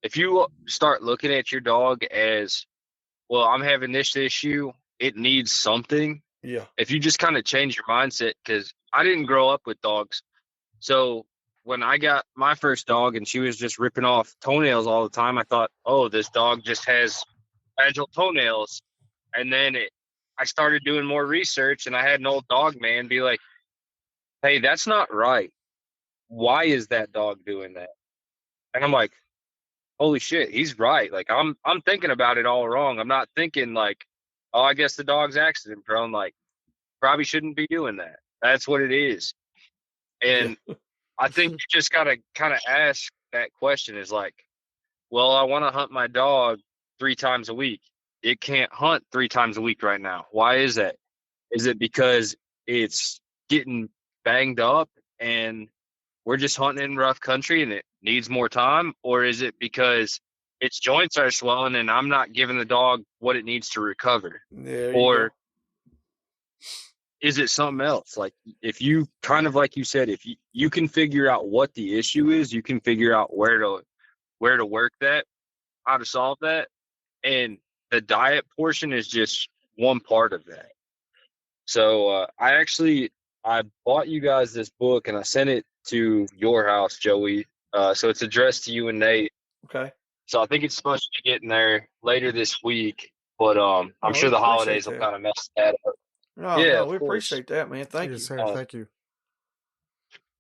[SPEAKER 3] if you start looking at your dog as, well, I'm having this issue, it needs something.
[SPEAKER 1] Yeah.
[SPEAKER 3] If you just kind of change your mindset, because I didn't grow up with dogs. So when I got my first dog and she was just ripping off toenails all the time, I thought, oh, this dog just has fragile toenails. And then I started doing more research, and I had an old dog man be like, hey, that's not right. Why is that dog doing that? And I'm like, holy shit, he's right. Like I'm thinking about it all wrong. I'm not thinking like, oh, I guess the dog's accident prone. Like, probably shouldn't be doing that. That's what it is. And I think you just gotta kind of ask that question is like, well, I want to hunt my dog 3 times a week. It can't hunt 3 times a week right now. Why is that? Is it because it's getting banged up and we're just hunting in rough country and it needs more time? Or is it because its joints are swelling and I'm not giving the dog what it needs to recover? Or is it something else? Like if you kind of, like you said, if you can figure out what the issue is, you can figure out where to work that, how to solve that. And the diet portion is just one part of that. So I bought you guys this book and I sent it to your house, Joey. So it's addressed to you and Nate.
[SPEAKER 1] Okay.
[SPEAKER 3] So I think it's supposed to be getting there later this week, but I'm sure the holidays will kind of mess that up.
[SPEAKER 1] No, we appreciate that, man. Thank you.
[SPEAKER 2] Sir, thank you.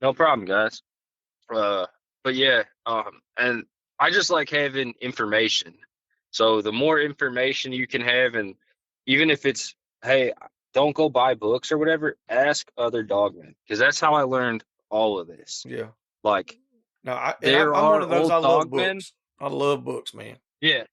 [SPEAKER 3] No problem, guys. But yeah, and I just like having information. So the more information you can have, and even if it's, hey, don't go buy books or whatever, ask other dogmen, because that's how I learned all of this.
[SPEAKER 1] Yeah.
[SPEAKER 3] Like,
[SPEAKER 1] no, I'm one of those. I love books. I love books, man.
[SPEAKER 3] Yeah.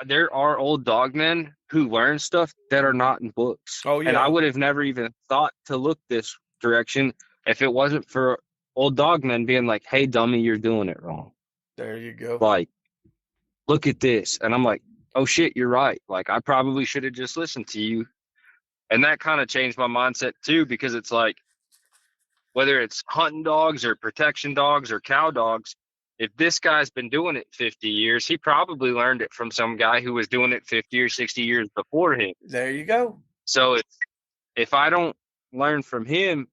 [SPEAKER 3] There are old dogmen who learn stuff that are not in books.
[SPEAKER 1] Oh, yeah.
[SPEAKER 3] And I would have never even thought to look this direction if it wasn't for old dogmen being like, hey, dummy, you're doing it wrong.
[SPEAKER 1] There you go.
[SPEAKER 3] Like, look at this. And I'm like, oh, shit, you're right. Like, I probably should have just listened to you. And that kind of changed my mindset, too, because it's like, whether it's hunting dogs or protection dogs or cow dogs, if this guy's been doing it 50 years, he probably learned it from some guy who was doing it 50 or 60 years before him.
[SPEAKER 1] There you go.
[SPEAKER 3] So if I don't learn from him,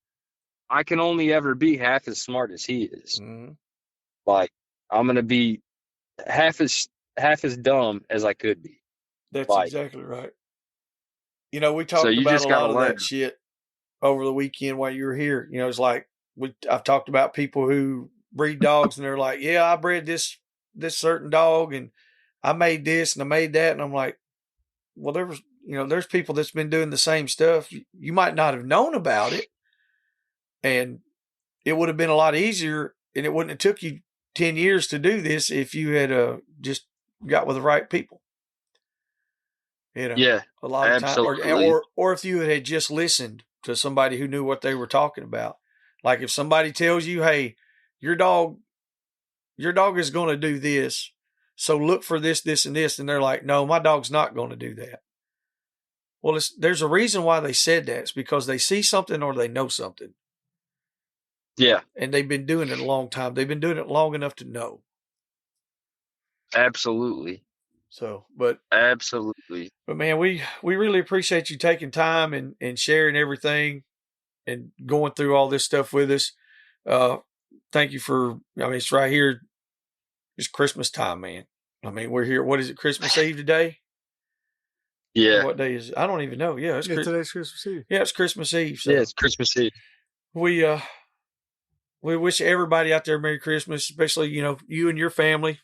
[SPEAKER 3] I can only ever be half as smart as he is.
[SPEAKER 1] Mm-hmm.
[SPEAKER 3] Like, I'm going to be half as dumb as I could be.
[SPEAKER 1] That's exactly right. We talked about a lot of that shit over the weekend while you were here. It's like I've talked about people who breed dogs and they're like, yeah, I bred this certain dog and I made this and I made that. And I'm like, well, there's people that's been doing the same stuff. You might not have known about it, and it would have been a lot easier, and it wouldn't have took you 10 years to do this if you had just got with the right people.
[SPEAKER 3] Yeah,
[SPEAKER 1] a lot of time,
[SPEAKER 3] absolutely.
[SPEAKER 1] or if you had just listened to somebody who knew what they were talking about. Like if somebody tells you, "Hey, your dog is going to do this, so look for this, this, and this," and they're like, "No, my dog's not going to do that." Well, there's a reason why they said that. It's because they see something or they know something.
[SPEAKER 3] Yeah,
[SPEAKER 1] And they've been doing it a long time. They've been doing it long enough to know.
[SPEAKER 3] absolutely.
[SPEAKER 1] So,
[SPEAKER 3] Absolutely.
[SPEAKER 1] but man, we really appreciate you taking time and sharing everything and going through all this stuff with us. Thank you it's right here. It's Christmas time, man. I mean, we're here. What is it? Christmas Eve today?
[SPEAKER 3] Yeah.
[SPEAKER 1] What day is it? I don't even know. Yeah,
[SPEAKER 2] today's Christmas Eve.
[SPEAKER 1] Yeah, it's Christmas Eve. So
[SPEAKER 3] Yeah, it's Christmas Eve.
[SPEAKER 1] we wish everybody out there Merry Christmas, especially, you and your family.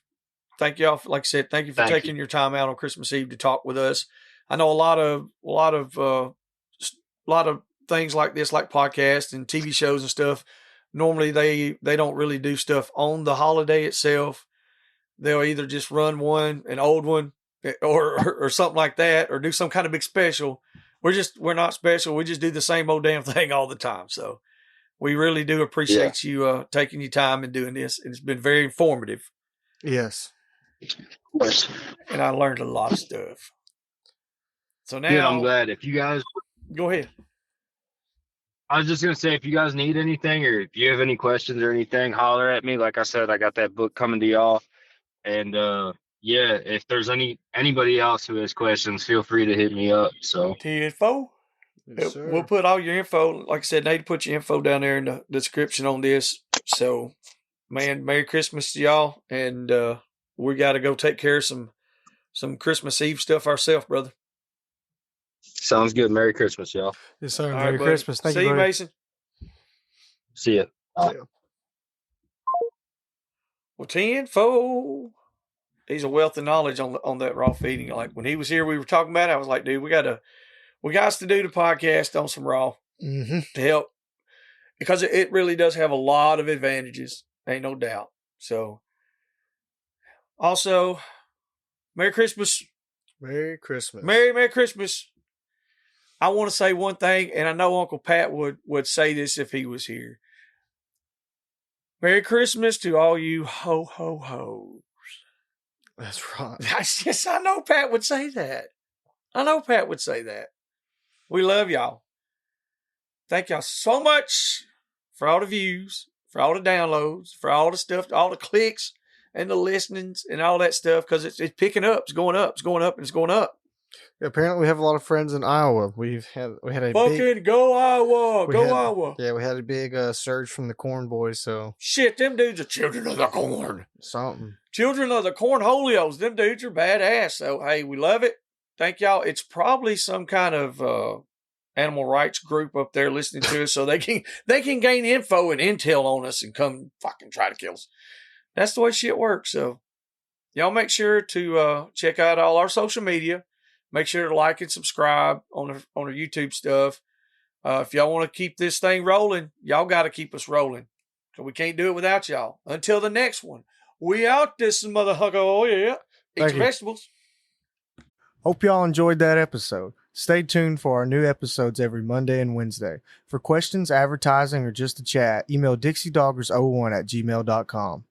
[SPEAKER 1] Thank y'all. Like I said, thank you for taking your time out on Christmas Eve to talk with us. I know a lot of things like this, like podcasts and TV shows and stuff. Normally they don't really do stuff on the holiday itself. They'll either just run an old one, or something like that, or do some kind of big special. We're not special. We just do the same old damn thing all the time. So we really do appreciate you taking your time and doing this. And it's been very informative.
[SPEAKER 2] Yes.
[SPEAKER 1] And I learned a lot of stuff. So now,
[SPEAKER 3] Good, I'm glad. If you guys,
[SPEAKER 1] go ahead.
[SPEAKER 3] I was just gonna say, if you guys need anything or if you have any questions or anything, holler at me. Like I said, I got that book coming to y'all. And if there's anybody else who has questions, feel free to hit me up. So
[SPEAKER 1] T-info.
[SPEAKER 2] Yes,
[SPEAKER 1] We'll put all your info. Like I said, Nate, put your info down there in the description on this. So, man, Merry Christmas to y'all, and we got to go take care of some Christmas Eve stuff ourselves, brother.
[SPEAKER 3] sounds good. Merry Christmas, y'all.
[SPEAKER 2] Yes, sir.
[SPEAKER 1] All
[SPEAKER 2] Merry
[SPEAKER 1] right,
[SPEAKER 2] Christmas. Thank
[SPEAKER 1] See
[SPEAKER 2] you,
[SPEAKER 1] you,
[SPEAKER 2] buddy.
[SPEAKER 1] Mason.
[SPEAKER 3] See ya.
[SPEAKER 1] Well, T-info. He's a wealth of knowledge on that raw feeding. Like when he was here, we were talking about it. I was like, dude, we got to do the podcast on some raw to help, because it really does have a lot of advantages. Ain't no doubt. So, also, Merry Christmas.
[SPEAKER 2] Merry Christmas.
[SPEAKER 1] Merry Christmas. I want to say one thing, and I know Uncle Pat would say this if he was here. Merry Christmas to all you ho ho ho.
[SPEAKER 2] That's right.
[SPEAKER 1] Yes, I know Pat would say that. We love y'all. Thank y'all so much for all the views, for all the downloads, for all the stuff, all the clicks and the listenings and all that stuff, because it's picking up. It's going up. It's going up, and it's going up.
[SPEAKER 2] Apparently, we have a lot of friends in Iowa. We had a
[SPEAKER 1] fucking go Iowa, Iowa.
[SPEAKER 2] Yeah, we had a big surge from the Corn Boys. So
[SPEAKER 1] shit, them dudes are children of the corn.
[SPEAKER 2] Something.
[SPEAKER 1] Children of the cornholios. Them dudes are badass. So hey, we love it. Thank y'all. It's probably some kind of animal rights group up there listening to us, so they can gain info and intel on us and come fucking try to kill us. That's the way shit works. So y'all make sure to check out all our social media. Make sure to like and subscribe on our YouTube stuff. If y'all want to keep this thing rolling, y'all got to keep us rolling. So we can't do it without y'all. Until the next one, we out this motherfucker. Oh, yeah. Eat your vegetables.
[SPEAKER 2] Hope y'all enjoyed that episode. Stay tuned for our new episodes every Monday and Wednesday. For questions, advertising, or just to chat, email DixieDoggers01@gmail.com.